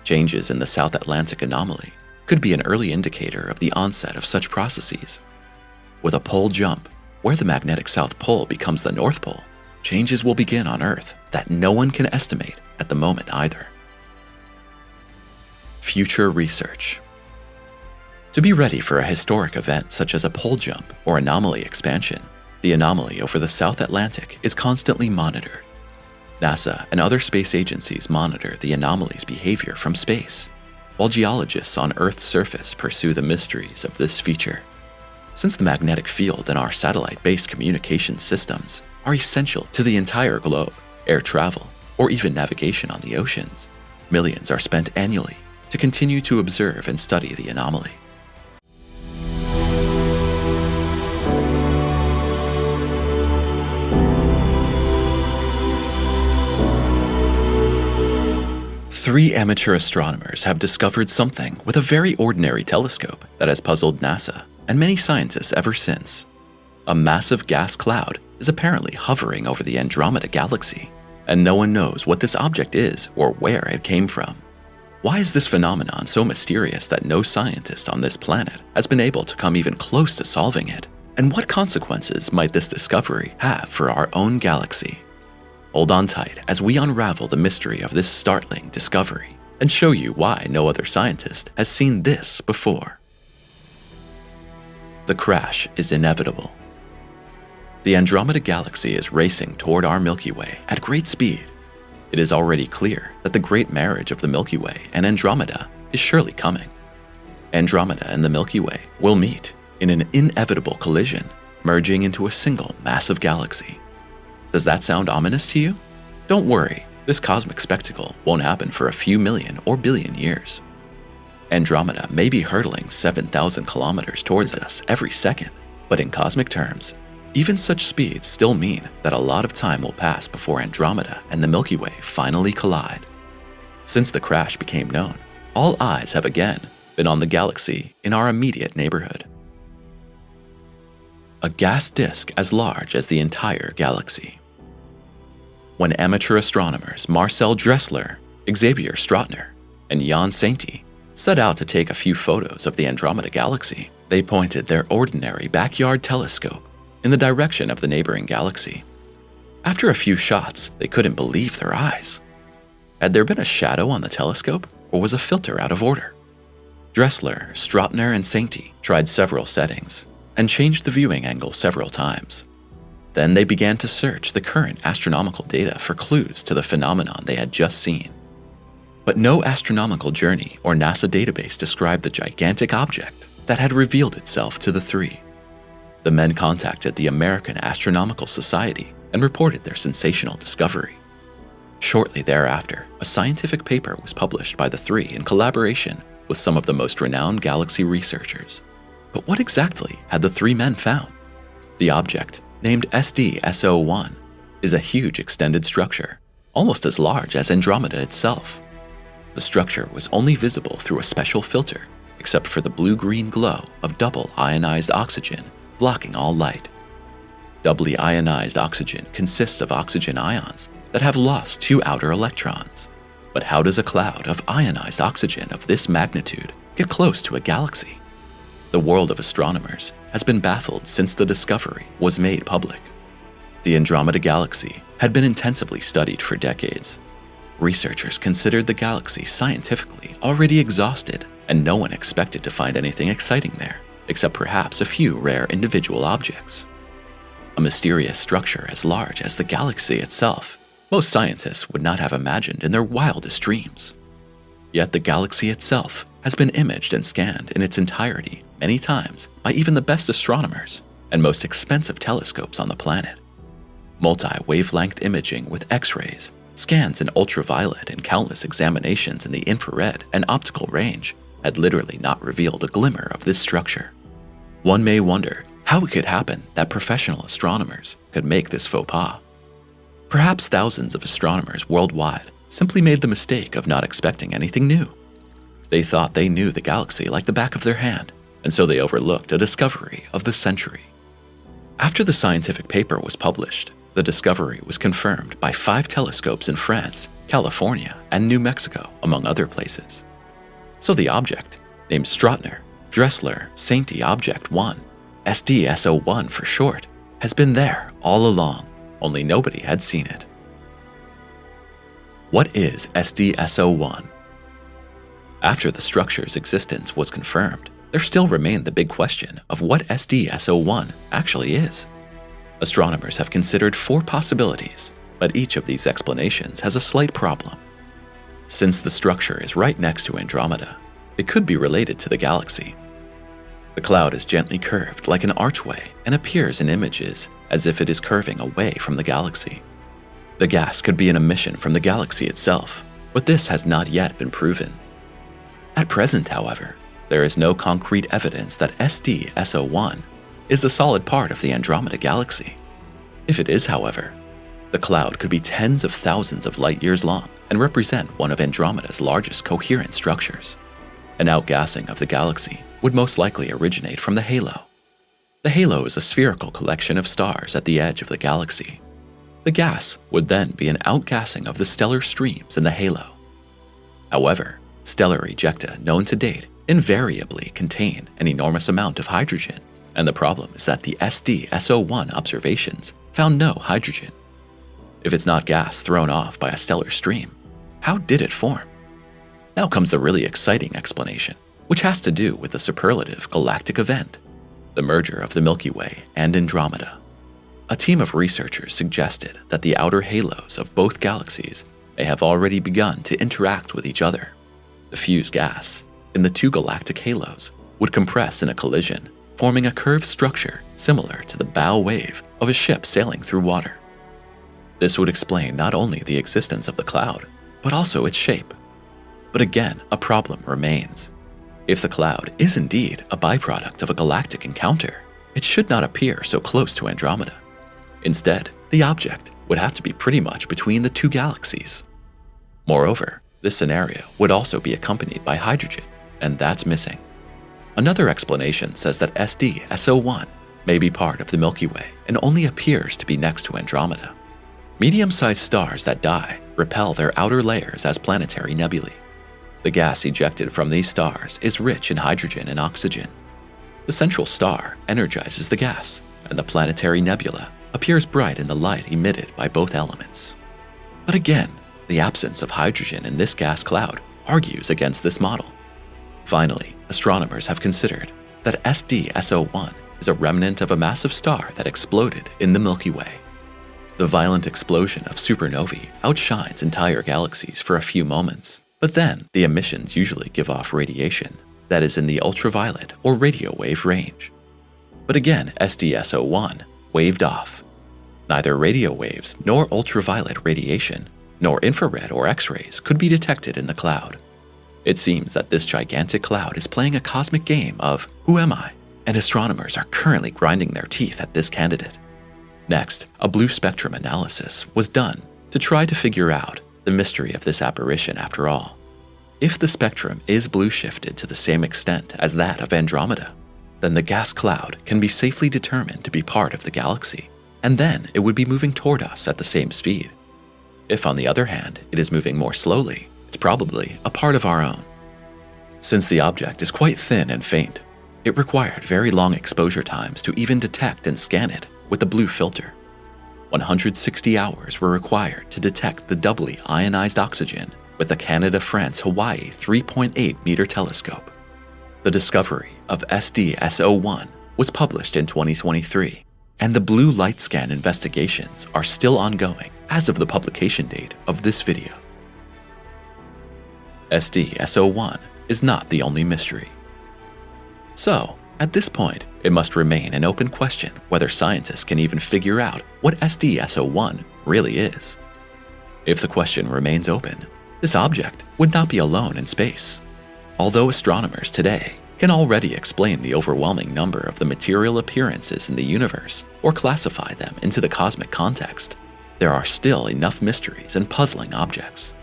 Changes in the South Atlantic anomaly could be an early indicator of the onset of such processes. With a pole jump, where the magnetic South Pole becomes the North Pole, changes will begin on Earth that no one can estimate at the moment either. Future research. To be ready for a historic event such as a pole jump or anomaly expansion, the anomaly over the South Atlantic is constantly monitored. NASA and other space agencies monitor the anomaly's behavior from space, while geologists on Earth's surface pursue the mysteries of this feature. Since the magnetic field in our satellite-based communication systems are essential to the entire globe, air travel, or even navigation on the oceans, millions are spent annually to continue to observe and study the anomaly. Three amateur astronomers have discovered something with a very ordinary telescope that has puzzled NASA and many scientists ever since. A massive gas cloud is apparently hovering over the Andromeda Galaxy, and no one knows what this object is or where it came from. Why is this phenomenon so mysterious that no scientist on this planet has been able to come even close to solving it? And what consequences might this discovery have for our own galaxy? Hold on tight as we unravel the mystery of this startling discovery and show you why no other scientist has seen this before. The crash is inevitable. The Andromeda Galaxy is racing toward our Milky Way at great speed. It is already clear that the great marriage of the Milky Way and Andromeda is surely coming. Andromeda and the Milky Way will meet in an inevitable collision, merging into a single massive galaxy. Does that sound ominous to you? Don't worry, this cosmic spectacle won't happen for a few million or billion years. Andromeda may be hurtling 7,000 kilometers towards us every second, but in cosmic terms, even such speeds still mean that a lot of time will pass before Andromeda and the Milky Way finally collide. Since the crash became known, all eyes have again been on the galaxy in our immediate neighborhood. A gas disk as large as the entire galaxy. When amateur astronomers Marcel Dressler, Xavier Strautner, and Jan Sainty set out to take a few photos of the Andromeda Galaxy, they pointed their ordinary backyard telescope in the direction of the neighboring galaxy. After a few shots, they couldn't believe their eyes. Had there been a shadow on the telescope, or was a filter out of order? Dressler, Strautner, and Sainty tried several settings and changed the viewing angle several times. Then they began to search the current astronomical data for clues to the phenomenon they had just seen. But no astronomical journey or NASA database described the gigantic object that had revealed itself to the three. The men contacted the American Astronomical Society and reported their sensational discovery. Shortly thereafter, a scientific paper was published by the three in collaboration with some of the most renowned galaxy researchers. But what exactly had the three men found? The object, named SD-SO1, is a huge extended structure, almost as large as Andromeda itself. The structure was only visible through a special filter, except for the blue-green glow of double ionized oxygen blocking all light. Doubly ionized oxygen consists of oxygen ions that have lost two outer electrons. But how does a cloud of ionized oxygen of this magnitude get close to a galaxy? The world of astronomers has been baffled since the discovery was made public. The Andromeda Galaxy had been intensively studied for decades. Researchers considered the galaxy scientifically already exhausted, and no one expected to find anything exciting there, except perhaps a few rare individual objects. A mysterious structure as large as the galaxy itself, most scientists would not have imagined in their wildest dreams. Yet the galaxy itself has been imaged and scanned in its entirety many times by even the best astronomers and most expensive telescopes on the planet. Multi-wavelength imaging with X-rays, scans in ultraviolet, and countless examinations in the infrared and optical range had literally not revealed a glimmer of this structure. One may wonder how it could happen that professional astronomers could make this faux pas. Perhaps thousands of astronomers worldwide simply made the mistake of not expecting anything new. They thought they knew the galaxy like the back of their hand, and so they overlooked a discovery of the century. After the scientific paper was published, The discovery was confirmed by 5 telescopes in France, California, and New Mexico, among other places. So the object, named Strottner Dressler Sainty Object 1, SDSO1 for short, has been there all along, only nobody had seen it. What is SDSO1? After the structure's existence was confirmed, there still remained the big question of what SDSO1 actually is. Astronomers have considered 4 possibilities, but each of these explanations has a slight problem. Since the structure is right next to Andromeda, it could be related to the galaxy. The cloud is gently curved like an archway and appears in images as if it is curving away from the galaxy. The gas could be an emission from the galaxy itself, but this has not yet been proven. At present, however, there is no concrete evidence that SDSO1 is a solid part of the Andromeda galaxy. If it is, however, the cloud could be tens of thousands of light years long and represent one of Andromeda's largest coherent structures. An outgassing of the galaxy would most likely originate from the halo. The halo is a spherical collection of stars at the edge of the galaxy. The gas would then be an outgassing of the stellar streams in the halo. However, stellar ejecta known to date invariably contain an enormous amount of hydrogen, and the problem is that the SDSO1 observations found no hydrogen. If it's not gas thrown off by a stellar stream, how did it form? Now comes the really exciting explanation, which has to do with the superlative galactic event, the merger of the Milky Way and Andromeda. A team of researchers suggested that the outer halos of both galaxies may have already begun to interact with each other. The fused gas in the 2 galactic halos would compress in a collision, forming a curved structure similar to the bow wave of a ship sailing through water. This would explain not only the existence of the cloud, but also its shape. But again, a problem remains. If the cloud is indeed a byproduct of a galactic encounter, it should not appear so close to Andromeda. Instead, the object would have to be pretty much between the 2 galaxies. Moreover, this scenario would also be accompanied by hydrogen, and that's missing. Another explanation says that SDSO1 may be part of the Milky Way and only appears to be next to Andromeda. Medium-sized stars that die repel their outer layers as planetary nebulae. The gas ejected from these stars is rich in hydrogen and oxygen. The central star energizes the gas, and the planetary nebula appears bright in the light emitted by both elements. But again, the absence of hydrogen in this gas cloud argues against this model. Finally, astronomers have considered that SDSO1 is a remnant of a massive star that exploded in the Milky Way. The violent explosion of supernovae outshines entire galaxies for a few moments, but then the emissions usually give off radiation that is in the ultraviolet or radio wave range. But again, SDSO1 waved off. Neither radio waves nor ultraviolet radiation, nor infrared or X-rays could be detected in the cloud. It seems that this gigantic cloud is playing a cosmic game of who am I, and astronomers are currently grinding their teeth at this candidate. Next, a blue spectrum analysis was done to try to figure out the mystery of this apparition after all. If the spectrum is blue shifted to the same extent as that of Andromeda, then the gas cloud can be safely determined to be part of the galaxy, and then it would be moving toward us at the same speed. If, on the other hand, it is moving more slowly, it's probably a part of our own. Since the object is quite thin and faint, it required very long exposure times to even detect and scan it with the blue filter. 160 hours were required to detect the doubly ionized oxygen with the Canada-France-Hawaii 3.8-meter telescope. The discovery of SDSO1 was published in 2023, and the blue light scan investigations are still ongoing as of the publication date of this video. SDSO1 is not the only mystery. So, at this point, it must remain an open question whether scientists can even figure out what SDSO1 really is. If the question remains open, this object would not be alone in space. Although astronomers today can already explain the overwhelming number of the material appearances in the universe or classify them into the cosmic context, there are still enough mysteries and puzzling objects.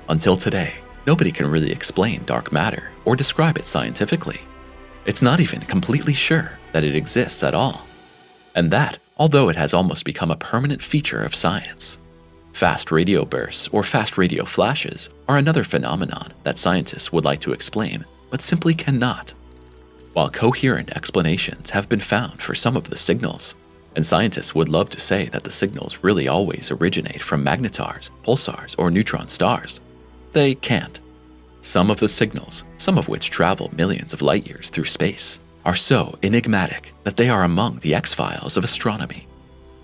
Until today, nobody can really explain dark matter or describe it scientifically. It's not even completely sure that it exists at all. And that, although it has almost become a permanent feature of science. Fast radio bursts or fast radio flashes are another phenomenon that scientists would like to explain, but simply cannot. While coherent explanations have been found for some of the signals, and scientists would love to say that the signals really always originate from magnetars, pulsars, or neutron stars, they can't. Some of the signals, some of which travel millions of light years through space, are so enigmatic that they are among the X-files of astronomy.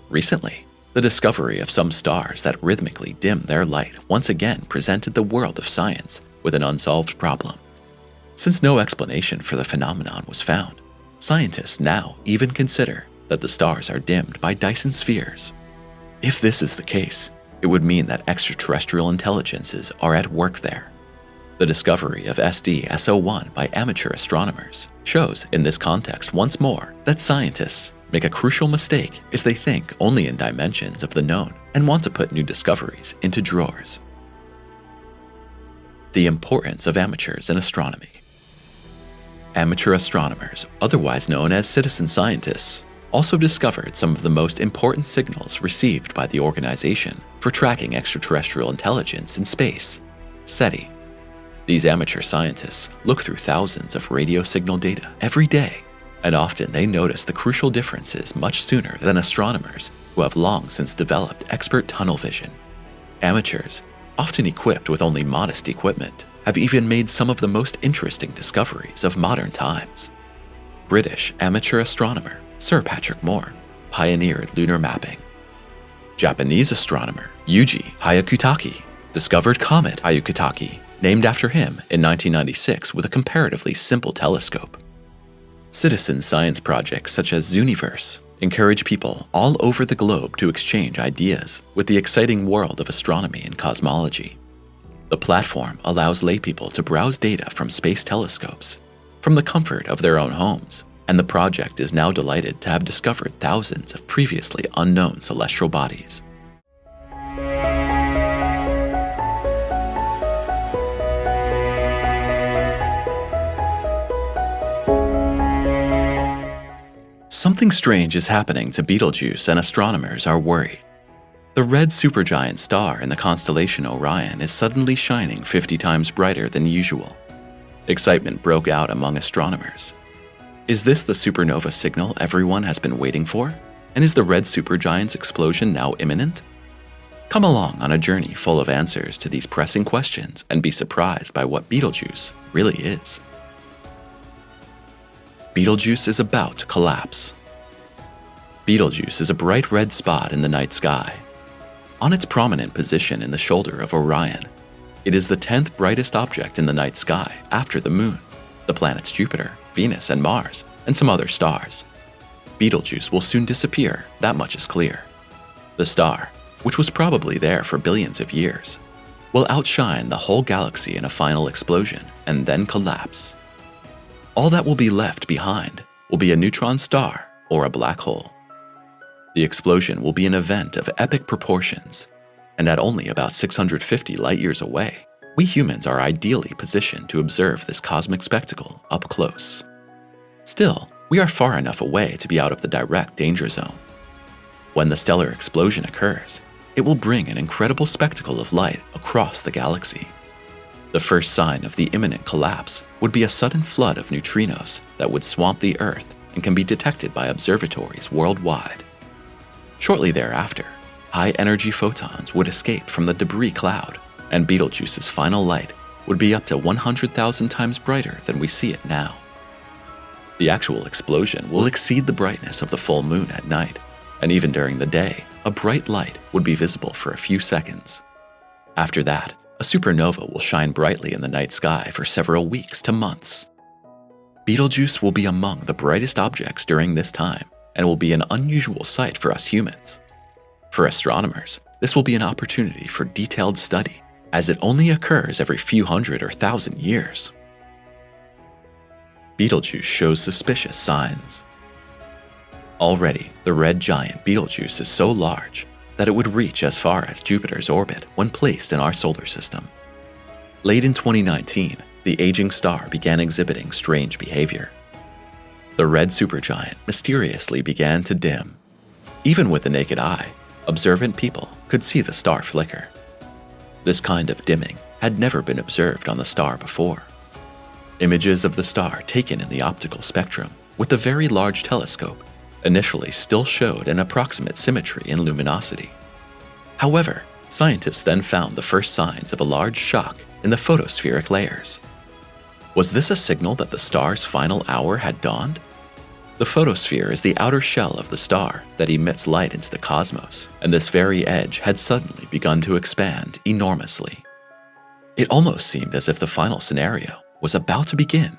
Recently, the discovery of some stars that rhythmically dim their light once again presented the world of science with an unsolved problem. Since no explanation for the phenomenon was found, scientists now even consider that the stars are dimmed by Dyson spheres. If this is the case, it would mean that extraterrestrial intelligences are at work there. The discovery of SD-SO1 by amateur astronomers shows in this context once more that scientists make a crucial mistake if they think only in dimensions of the known and want to put new discoveries into drawers. The importance of amateurs in astronomy. Amateur astronomers, otherwise known as citizen scientists, also discovered some of the most important signals received by the Organization for Tracking Extraterrestrial Intelligence in Space, SETI. These amateur scientists look through thousands of radio signal data every day, and often they notice the crucial differences much sooner than astronomers who have long since developed expert tunnel vision. Amateurs, often equipped with only modest equipment, have even made some of the most interesting discoveries of modern times. British amateur astronomer Sir Patrick Moore pioneered lunar mapping. Japanese astronomer Yuji Hyakutake discovered comet Hyakutake, named after him in 1996 with a comparatively simple telescope. Citizen science projects such as Zooniverse encourage people all over the globe to exchange ideas with the exciting world of astronomy and cosmology. The platform allows laypeople to browse data from space telescopes from the comfort of their own homes, and the project is now delighted to have discovered thousands of previously unknown celestial bodies. Something strange is happening to Betelgeuse, and astronomers are worried. The red supergiant star in the constellation Orion is suddenly shining 50 times brighter than usual. Excitement broke out among astronomers. Is this the supernova signal everyone has been waiting for? And is the red supergiant's explosion now imminent? Come along on a journey full of answers to these pressing questions and be surprised by what Betelgeuse really is. Betelgeuse is about to collapse. Betelgeuse is a bright red spot in the night sky. On its prominent position in the shoulder of Orion, it is the 10th brightest object in the night sky after the Moon, the planets Jupiter, Venus, and Mars, and some other stars. Betelgeuse will soon disappear, that much is clear. The star, which was probably there for billions of years, will outshine the whole galaxy in a final explosion and then collapse. All that will be left behind will be a neutron star or a black hole. The explosion will be an event of epic proportions, and at only about 650 light-years away, we humans are ideally positioned to observe this cosmic spectacle up close. Still, we are far enough away to be out of the direct danger zone. When the stellar explosion occurs, it will bring an incredible spectacle of light across the galaxy. The first sign of the imminent collapse would be a sudden flood of neutrinos that would swamp the Earth and can be detected by observatories worldwide. Shortly thereafter, high-energy photons would escape from the debris cloud, and Betelgeuse's final light would be up to 100,000 times brighter than we see it now. The actual explosion will exceed the brightness of the full moon at night, and even during the day, a bright light would be visible for a few seconds. After that, a supernova will shine brightly in the night sky for several weeks to months. Betelgeuse will be among the brightest objects during this time and will be an unusual sight for us humans. For astronomers, this will be an opportunity for detailed study, as it only occurs every few hundred or thousand years. Betelgeuse shows suspicious signs. Already, the red giant Betelgeuse is so large that it would reach as far as Jupiter's orbit when placed in our solar system. Late in 2019, the aging star began exhibiting strange behavior. The red supergiant mysteriously began to dim, Even with the naked eye, observant people could see the star flicker. This kind of dimming had never been observed on the star before. Images of the star taken in the optical spectrum with the Very Large Telescope initially still showed an approximate symmetry in luminosity. However, scientists then found the first signs of a large shock in the photospheric layers. Was this a signal that the star's final hour had dawned? The photosphere is the outer shell of the star that emits light into the cosmos, and this very edge had suddenly begun to expand enormously. It almost seemed as if the final scenario was about to begin.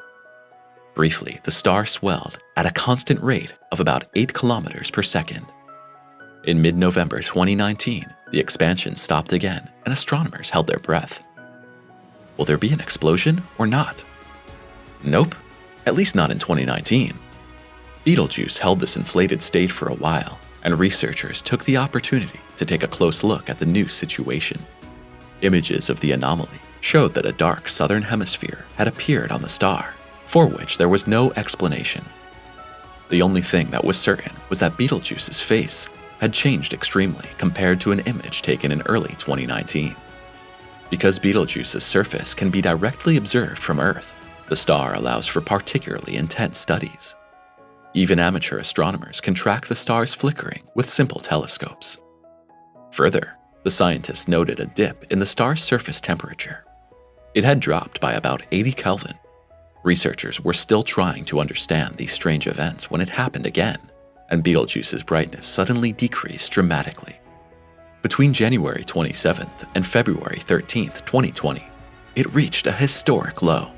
Briefly, the star swelled at a constant rate of about 8 kilometers per second. In mid-November 2019, the expansion stopped again, and astronomers held their breath. Will there be an explosion or not? Nope, at least not in 2019. Betelgeuse held this inflated state for a while, and researchers took the opportunity to take a close look at the new situation. Images of the anomaly showed that a dark southern hemisphere had appeared on the star, for which there was no explanation. The only thing that was certain was that Betelgeuse's face had changed extremely compared to an image taken in early 2019. Because Betelgeuse's surface can be directly observed from Earth, the star allows for particularly intense studies. Even amateur astronomers can track the star's flickering with simple telescopes. Further, the scientists noted a dip in the star's surface temperature. It had dropped by about 80 Kelvin. Researchers were still trying to understand these strange events when it happened again, and Betelgeuse's brightness suddenly decreased dramatically. Between January 27th and February 13th, 2020, it reached a historic low.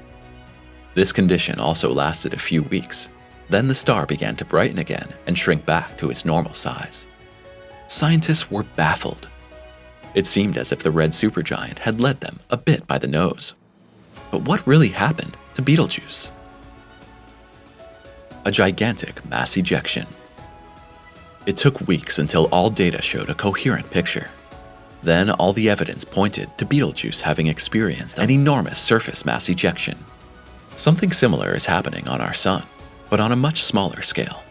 This condition also lasted a few weeks. Then the star began to brighten again and shrink back to its normal size. Scientists were baffled. It seemed as if the red supergiant had led them a bit by the nose. But what really happened to Betelgeuse? A gigantic mass ejection. It took weeks until all data showed a coherent picture. Then all the evidence pointed to Betelgeuse having experienced an enormous surface mass ejection. Something similar is happening on our Sun, but on a much smaller scale.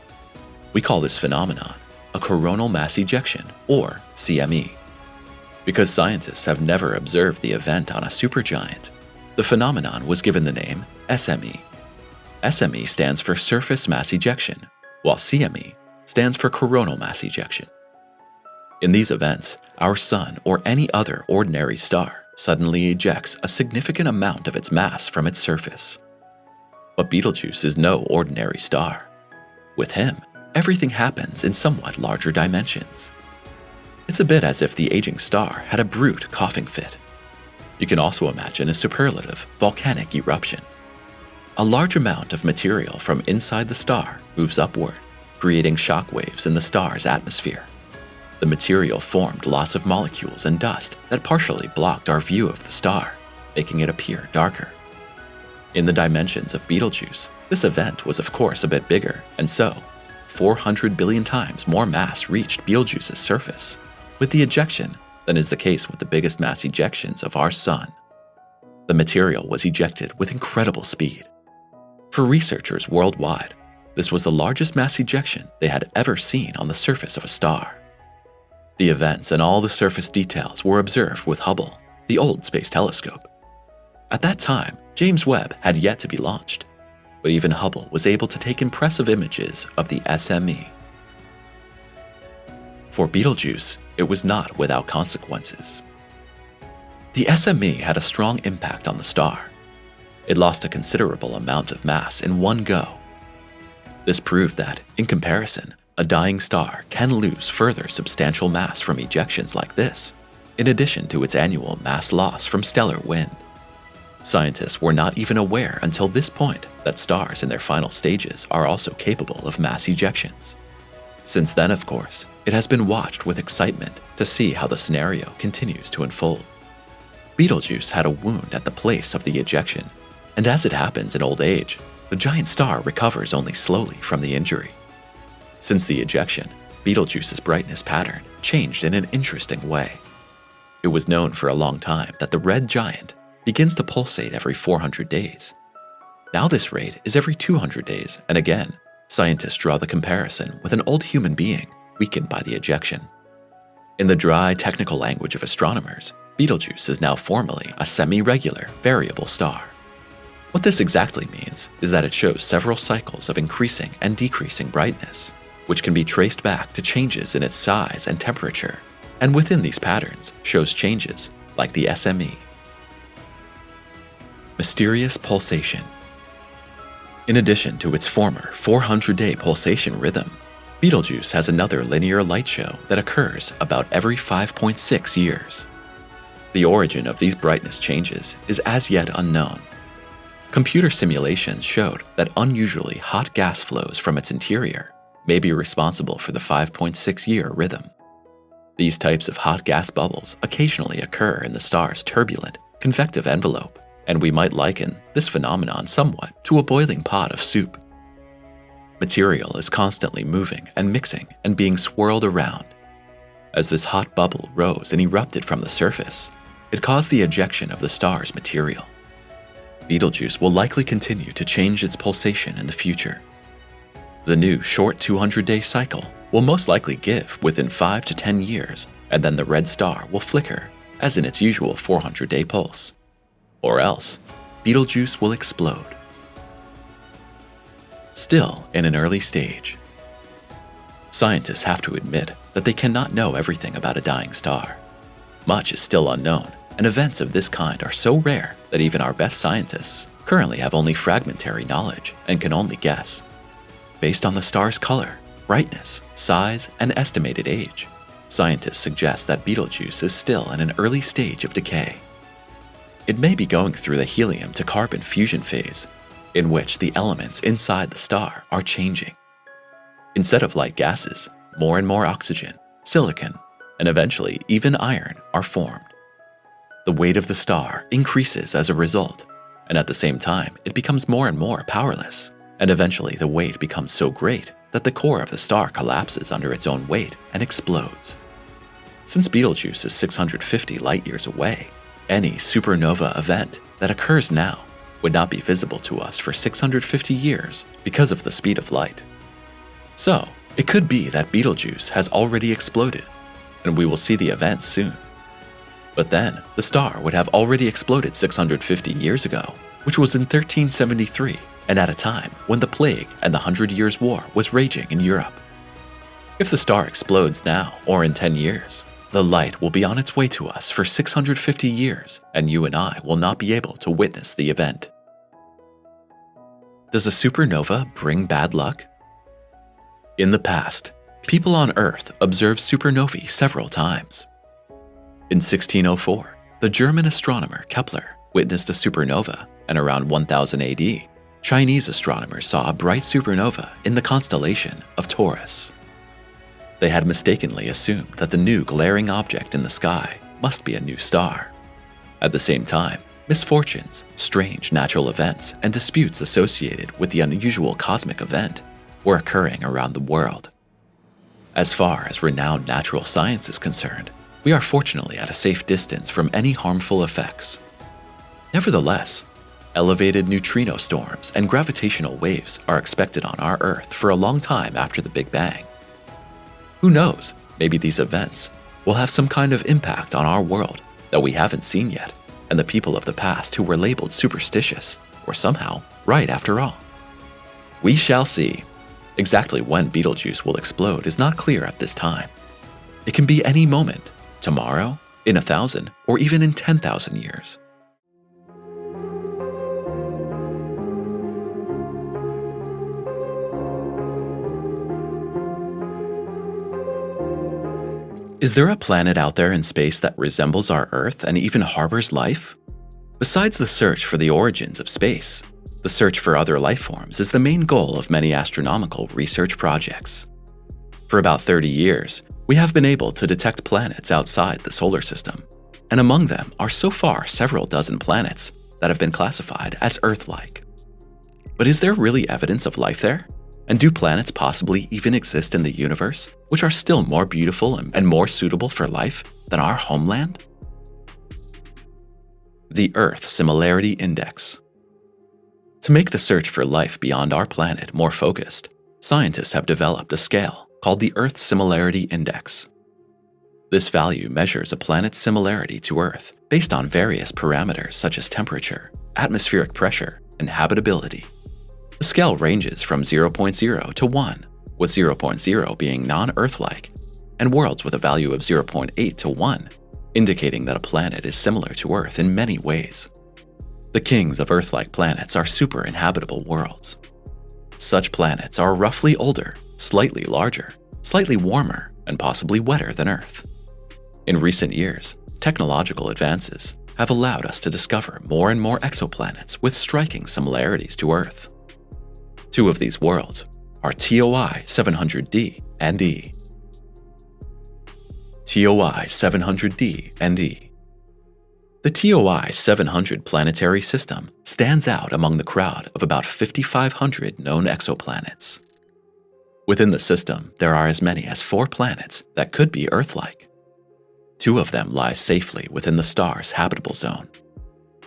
We call this phenomenon a coronal mass ejection, or CME. Because scientists have never observed the event on a supergiant, the phenomenon was given the name SME. SME stands for surface mass ejection, while CME stands for coronal mass ejection. In these events, our Sun or any other ordinary star suddenly ejects a significant amount of its mass from its surface. But Betelgeuse is no ordinary star. With him, everything happens in somewhat larger dimensions. It's a bit as if the aging star had a brute coughing fit. You can also imagine a superlative volcanic eruption. A large amount of material from inside the star moves upward, creating shock waves in the star's atmosphere. The material formed lots of molecules and dust that partially blocked our view of the star, making it appear darker. In the dimensions of Betelgeuse, this event was of course a bit bigger, and so 400 billion times more mass reached Betelgeuse's surface with the ejection than is the case with the biggest mass ejections of our Sun. The material was ejected with incredible speed. For researchers worldwide, this was the largest mass ejection they had ever seen on the surface of a star. The events and all the surface details were observed with Hubble, the old space telescope. At that time, James Webb had yet to be launched, but even Hubble was able to take impressive images of the SME. For Betelgeuse, it was not without consequences. The SME had a strong impact on the star. It lost a considerable amount of mass in one go. This proved that, in comparison, a dying star can lose further substantial mass from ejections like this, in addition to its annual mass loss from stellar wind. Scientists were not even aware until this point that stars in their final stages are also capable of mass ejections. Since then, of course, it has been watched with excitement to see how the scenario continues to unfold. Betelgeuse had a wound at the place of the ejection, and as it happens in old age, the giant star recovers only slowly from the injury. Since the ejection, Betelgeuse's brightness pattern changed in an interesting way. It was known for a long time that the red giant begins to pulsate every 400 days. Now this rate is every 200 days, and again, scientists draw the comparison with an old human being weakened by the ejection. In the dry, technical language of astronomers, Betelgeuse is now formally a semi-regular variable star. What this exactly means is that it shows several cycles of increasing and decreasing brightness, which can be traced back to changes in its size and temperature, and within these patterns shows changes like the SME. Mysterious pulsation. In addition to its former 400-day pulsation rhythm, Betelgeuse has another linear light show that occurs about every 5.6 years. The origin of these brightness changes is as yet unknown. Computer simulations showed that unusually hot gas flows from its interior may be responsible for the 5.6-year rhythm. These types of hot gas bubbles occasionally occur in the star's turbulent, convective envelope, and we might liken this phenomenon somewhat to a boiling pot of soup. Material is constantly moving and mixing and being swirled around. As this hot bubble rose and erupted from the surface, it caused the ejection of the star's material. Betelgeuse will likely continue to change its pulsation in the future. The new short 200-day cycle will most likely give within 5 to 10 years, and then the red star will flicker as in its usual 400-day pulse. Or else, Betelgeuse will explode. Still in an early stage. Scientists have to admit that they cannot know everything about a dying star. Much is still unknown, and events of this kind are so rare that even our best scientists currently have only fragmentary knowledge and can only guess. Based on the star's color, brightness, size, and estimated age, scientists suggest that Betelgeuse is still in an early stage of decay. It may be going through the helium to carbon fusion phase, in which the elements inside the star are changing. Instead of light gases, more and more oxygen, silicon, and eventually even iron are formed. The weight of the star increases as a result, and at the same time, it becomes more and more powerless, and eventually the weight becomes so great that the core of the star collapses under its own weight and explodes. Since Betelgeuse is 650 light-years away, any supernova event that occurs now would not be visible to us for 650 years because of the speed of light. So, it could be that Betelgeuse has already exploded, and we will see the event soon. But then, the star would have already exploded 650 years ago, which was in 1373, and at a time when the plague and the 100 Years' War was raging in Europe. If the star explodes now or in 10 years, the light will be on its way to us for 650 years, and you and I will not be able to witness the event. Does a supernova bring bad luck? In the past, people on Earth observed supernovae several times. In 1604, the German astronomer Kepler witnessed a supernova, and around 1000 AD, Chinese astronomers saw a bright supernova in the constellation of Taurus. They had mistakenly assumed that the new glaring object in the sky must be a new star. At the same time, misfortunes, strange natural events, and disputes associated with the unusual cosmic event were occurring around the world. As far as renowned natural science is concerned, we are fortunately at a safe distance from any harmful effects. Nevertheless, elevated neutrino storms and gravitational waves are expected on our Earth for a long time after the Big Bang. Who knows, maybe these events will have some kind of impact on our world that we haven't seen yet, and the people of the past who were labeled superstitious were somehow right after all. We shall see. Exactly when Betelgeuse will explode is not clear at this time. It can be any moment, tomorrow, in 1,000, or even in 10,000 years. Is there a planet out there in space that resembles our Earth and even harbors life? Besides the search for the origins of space, the search for other life forms is the main goal of many astronomical research projects. For about 30 years, we have been able to detect planets outside the solar system, and among them are so far several dozen planets that have been classified as Earth-like. But is there really evidence of life there? And do planets possibly even exist in the universe, which are still more beautiful and more suitable for life than our homeland? The Earth Similarity Index. To make the search for life beyond our planet more focused, scientists have developed a scale called the Earth Similarity Index. This value measures a planet's similarity to Earth based on various parameters such as temperature, atmospheric pressure, and habitability. The scale ranges from 0.0 to 1, with 0.0 being non-Earth-like, and worlds with a value of 0.8 to 1, indicating that a planet is similar to Earth in many ways. The kings of Earth-like planets are super-inhabitable worlds. Such planets are roughly older, slightly larger, slightly warmer, and possibly wetter than Earth. In recent years, technological advances have allowed us to discover more and more exoplanets with striking similarities to Earth. Two of these worlds are TOI 700d and E. TOI 700d and E. The TOI 700 planetary system stands out among the crowd of about 5,500 known exoplanets. Within the system, there are as many as 4 planets that could be Earth-like. 2 of them lie safely within the star's habitable zone.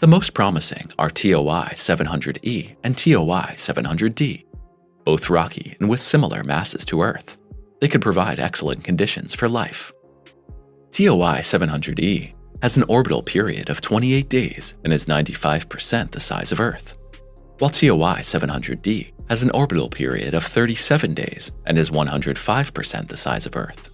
The most promising are TOI 700e and TOI 700d, both rocky and with similar masses to Earth. They could provide excellent conditions for life. TOI 700e has an orbital period of 28 days and is 95% the size of Earth, while TOI 700d has an orbital period of 37 days and is 105% the size of Earth.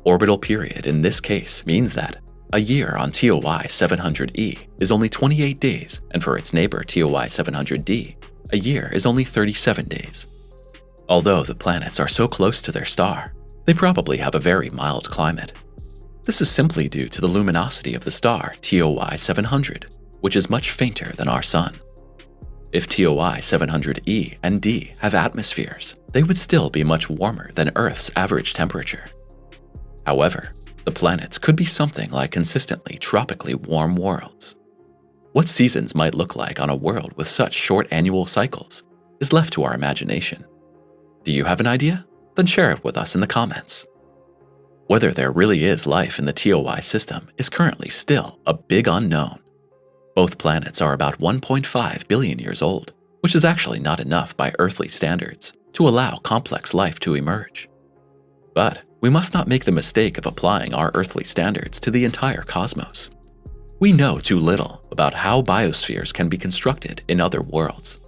Orbital period in this case means that a year on TOI 700e is only 28 days, and for its neighbor TOI 700d, a year is only 37 days. Although the planets are so close to their star, they probably have a very mild climate. This is simply due to the luminosity of the star TOI 700, which is much fainter than our Sun. If TOI 700e and D have atmospheres, they would still be much warmer than Earth's average temperature. However, the planets could be something like consistently tropically warm worlds. What seasons might look like on a world with such short annual cycles is left to our imagination. Do you have an idea? Then share it with us in the comments. Whether there really is life in the TOI system is currently still a big unknown. Both planets are about 1.5 billion years old, which is actually not enough by earthly standards to allow complex life to emerge. But we must not make the mistake of applying our earthly standards to the entire cosmos. We know too little about how biospheres can be constructed in other worlds.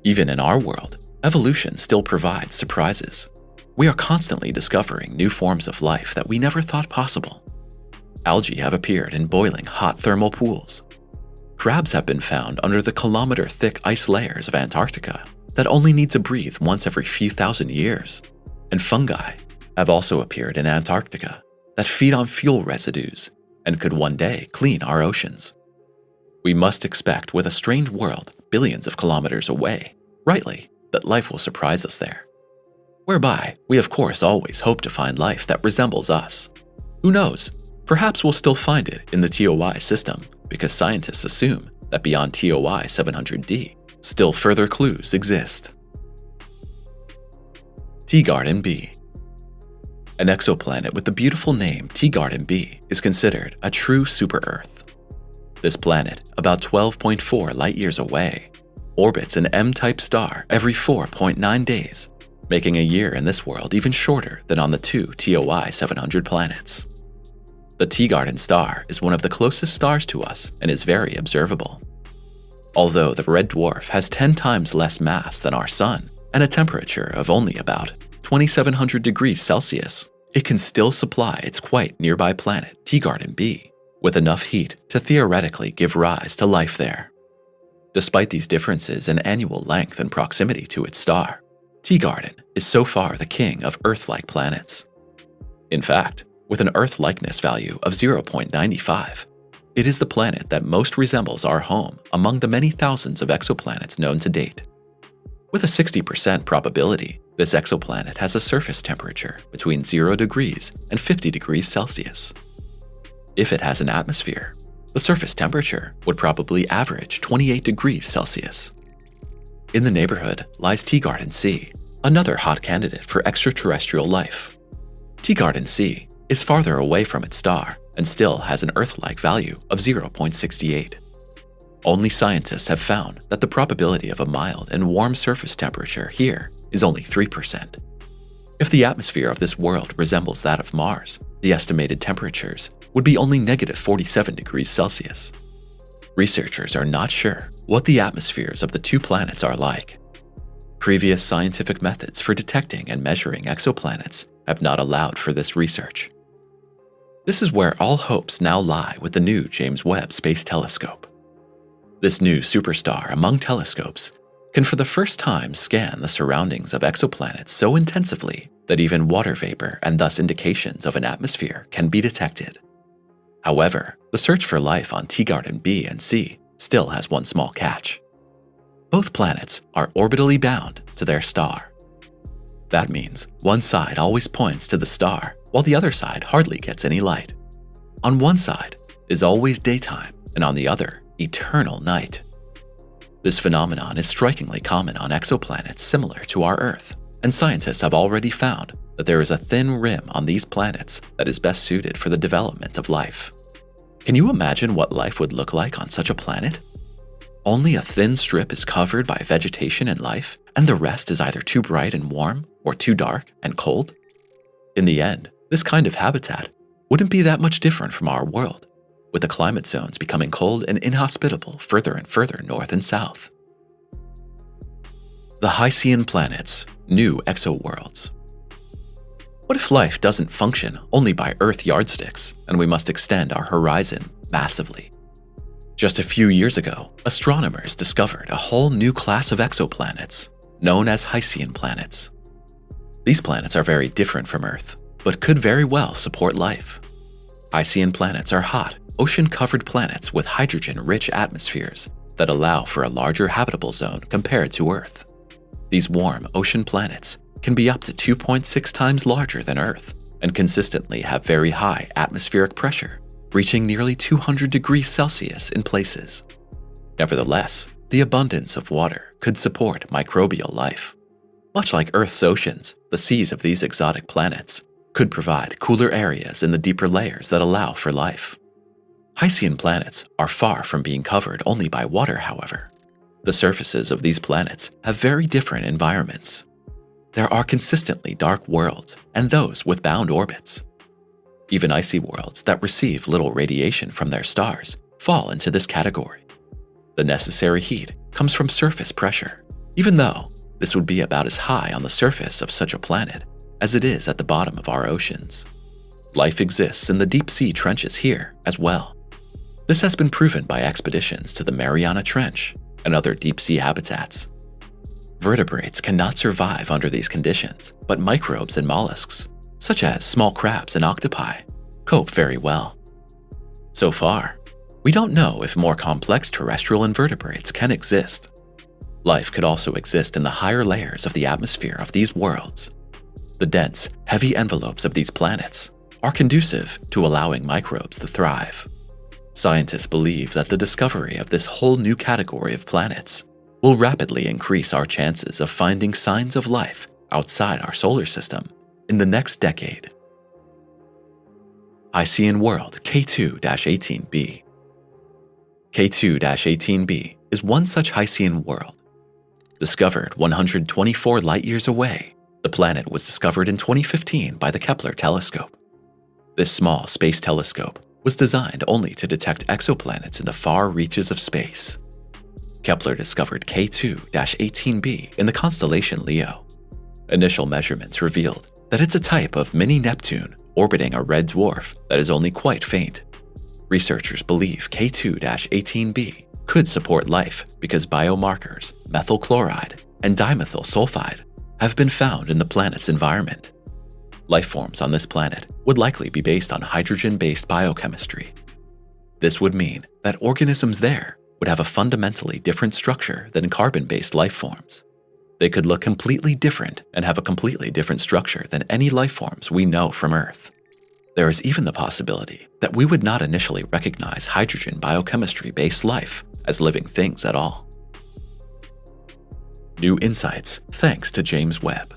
Even in our world, evolution still provides surprises. We are constantly discovering new forms of life that we never thought possible. Algae have appeared in boiling hot thermal pools. Crabs have been found under the kilometer-thick ice layers of Antarctica that only need to breathe once every few thousand years. And fungi have also appeared in Antarctica that feed on fuel residues and could one day clean our oceans. We must expect with a strange world billions of kilometers away, rightly, that life will surprise us there. Whereby, we of course always hope to find life that resembles us. Who knows, perhaps we'll still find it in the TOI system because scientists assume that beyond TOI 700d, still further clues exist. Teegarden B. An exoplanet with the beautiful name Teegarden B is considered a true super-Earth. This planet, about 12.4 light-years away, orbits an M-type star every 4.9 days, making a year in this world even shorter than on the 2 TOI 700 planets. The Teegarden star is one of the closest stars to us and is very observable. Although the red dwarf has 10 times less mass than our Sun and a temperature of only about 2,700 degrees Celsius, it can still supply its quite nearby planet, Teegarden B, with enough heat to theoretically give rise to life there. Despite these differences in annual length and proximity to its star, Teegarden is so far the king of Earth-like planets. In fact, with an Earth-likeness value of 0.95, it is the planet that most resembles our home among the many thousands of exoplanets known to date. With a 60% probability, this exoplanet has a surface temperature between 0 degrees and 50 degrees Celsius. If it has an atmosphere, the surface temperature would probably average 28 degrees Celsius. In the neighborhood lies Teegarden C, another hot candidate for extraterrestrial life. Teegarden C is farther away from its star and still has an Earth-like value of 0.68. Only scientists have found that the probability of a mild and warm surface temperature here is only 3%. If the atmosphere of this world resembles that of Mars, the estimated temperatures would be only -47 degrees Celsius. Researchers are not sure what the atmospheres of the two planets are like. Previous scientific methods for detecting and measuring exoplanets have not allowed for this research. This is where all hopes now lie with the new James Webb Space Telescope. This new superstar among telescopes can for the first time scan the surroundings of exoplanets so intensively that even water vapor and thus indications of an atmosphere can be detected. However, the search for life on Teegarden B and C still has one small catch. Both planets are orbitally bound to their star. That means one side always points to the star, while the other side hardly gets any light. On one side is always daytime, and on the other, eternal night. This phenomenon is strikingly common on exoplanets similar to our Earth, and scientists have already found that there is a thin rim on these planets that is best suited for the development of life. Can you imagine what life would look like on such a planet? Only a thin strip is covered by vegetation and life, and the rest is either too bright and warm or too dark and cold. In the end, this kind of habitat wouldn't be that much different from our world, with the climate zones becoming cold and inhospitable further and further north and south. The Hycean planets, new exoworlds. What if life doesn't function only by Earth yardsticks, and we must extend our horizon massively? Just a few years ago, astronomers discovered a whole new class of exoplanets, known as Hycean planets. These planets are very different from Earth, but could very well support life. Hycean planets are hot, ocean-covered planets with hydrogen-rich atmospheres that allow for a larger habitable zone compared to Earth. These warm ocean planets can be up to 2.6 times larger than Earth and consistently have very high atmospheric pressure, reaching nearly 200 degrees Celsius in places. Nevertheless, the abundance of water could support microbial life. Much like Earth's oceans, the seas of these exotic planets could provide cooler areas in the deeper layers that allow for life. Hycean planets are far from being covered only by water, however. The surfaces of these planets have very different environments. There are consistently dark worlds and those with bound orbits. Even icy worlds that receive little radiation from their stars fall into this category. The necessary heat comes from surface pressure, even though this would be about as high on the surface of such a planet as it is at the bottom of our oceans. Life exists in the deep sea trenches here as well. This has been proven by expeditions to the Mariana Trench and other deep sea habitats. Vertebrates cannot survive under these conditions, but microbes and mollusks, such as small crabs and octopi, cope very well. So far, we don't know if more complex terrestrial invertebrates can exist. Life could also exist in the higher layers of the atmosphere of these worlds. The dense, heavy envelopes of these planets are conducive to allowing microbes to thrive. Scientists believe that the discovery of this whole new category of planets will rapidly increase our chances of finding signs of life outside our solar system in the next decade. Hycean world K2-18b. K2-18b is one such Hycean world. Discovered 124 light-years away, the planet was discovered in 2015 by the Kepler telescope. This small space telescope was designed only to detect exoplanets in the far reaches of space. Kepler discovered K2-18b in the constellation Leo. Initial measurements revealed that it's a type of mini-Neptune orbiting a red dwarf that is only quite faint. Researchers believe K2-18b could support life because biomarkers, methyl chloride, and dimethyl sulfide have been found in the planet's environment. Life forms on this planet would likely be based on hydrogen-based biochemistry. This would mean that organisms there would have a fundamentally different structure than carbon-based life forms. They could look completely different and have a completely different structure than any life forms we know from Earth. There is even the possibility that we would not initially recognize hydrogen biochemistry-based life as living things at all. New insights thanks to James Webb.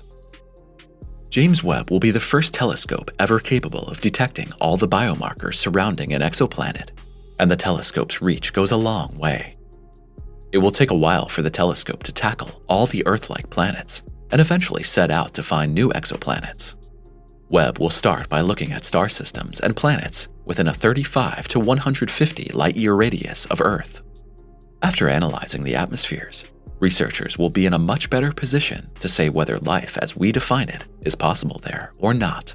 James Webb will be the first telescope ever capable of detecting all the biomarkers surrounding an exoplanet, and the telescope's reach goes a long way. It will take a while for the telescope to tackle all the Earth-like planets, and eventually set out to find new exoplanets. Webb will start by looking at star systems and planets within a 35 to 150 light-year radius of Earth. After analyzing the atmospheres, researchers will be in a much better position to say whether life as we define it is possible there or not.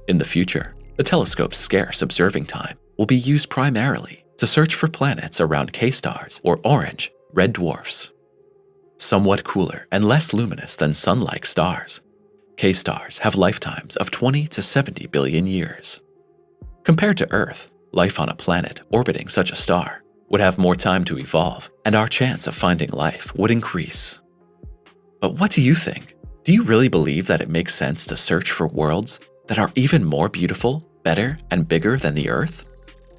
In the future, the telescope's scarce observing time will be used primarily to search for planets around K-stars or orange red dwarfs. Somewhat cooler and less luminous than sun-like stars, K-stars have lifetimes of 20 to 70 billion years. Compared to Earth, life on a planet orbiting such a star would have more time to evolve, and our chance of finding life would increase. But what do you think? Do you really believe that it makes sense to search for worlds that are even more beautiful, better, and bigger than the Earth?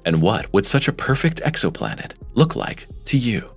And what would such a perfect exoplanet look like to you?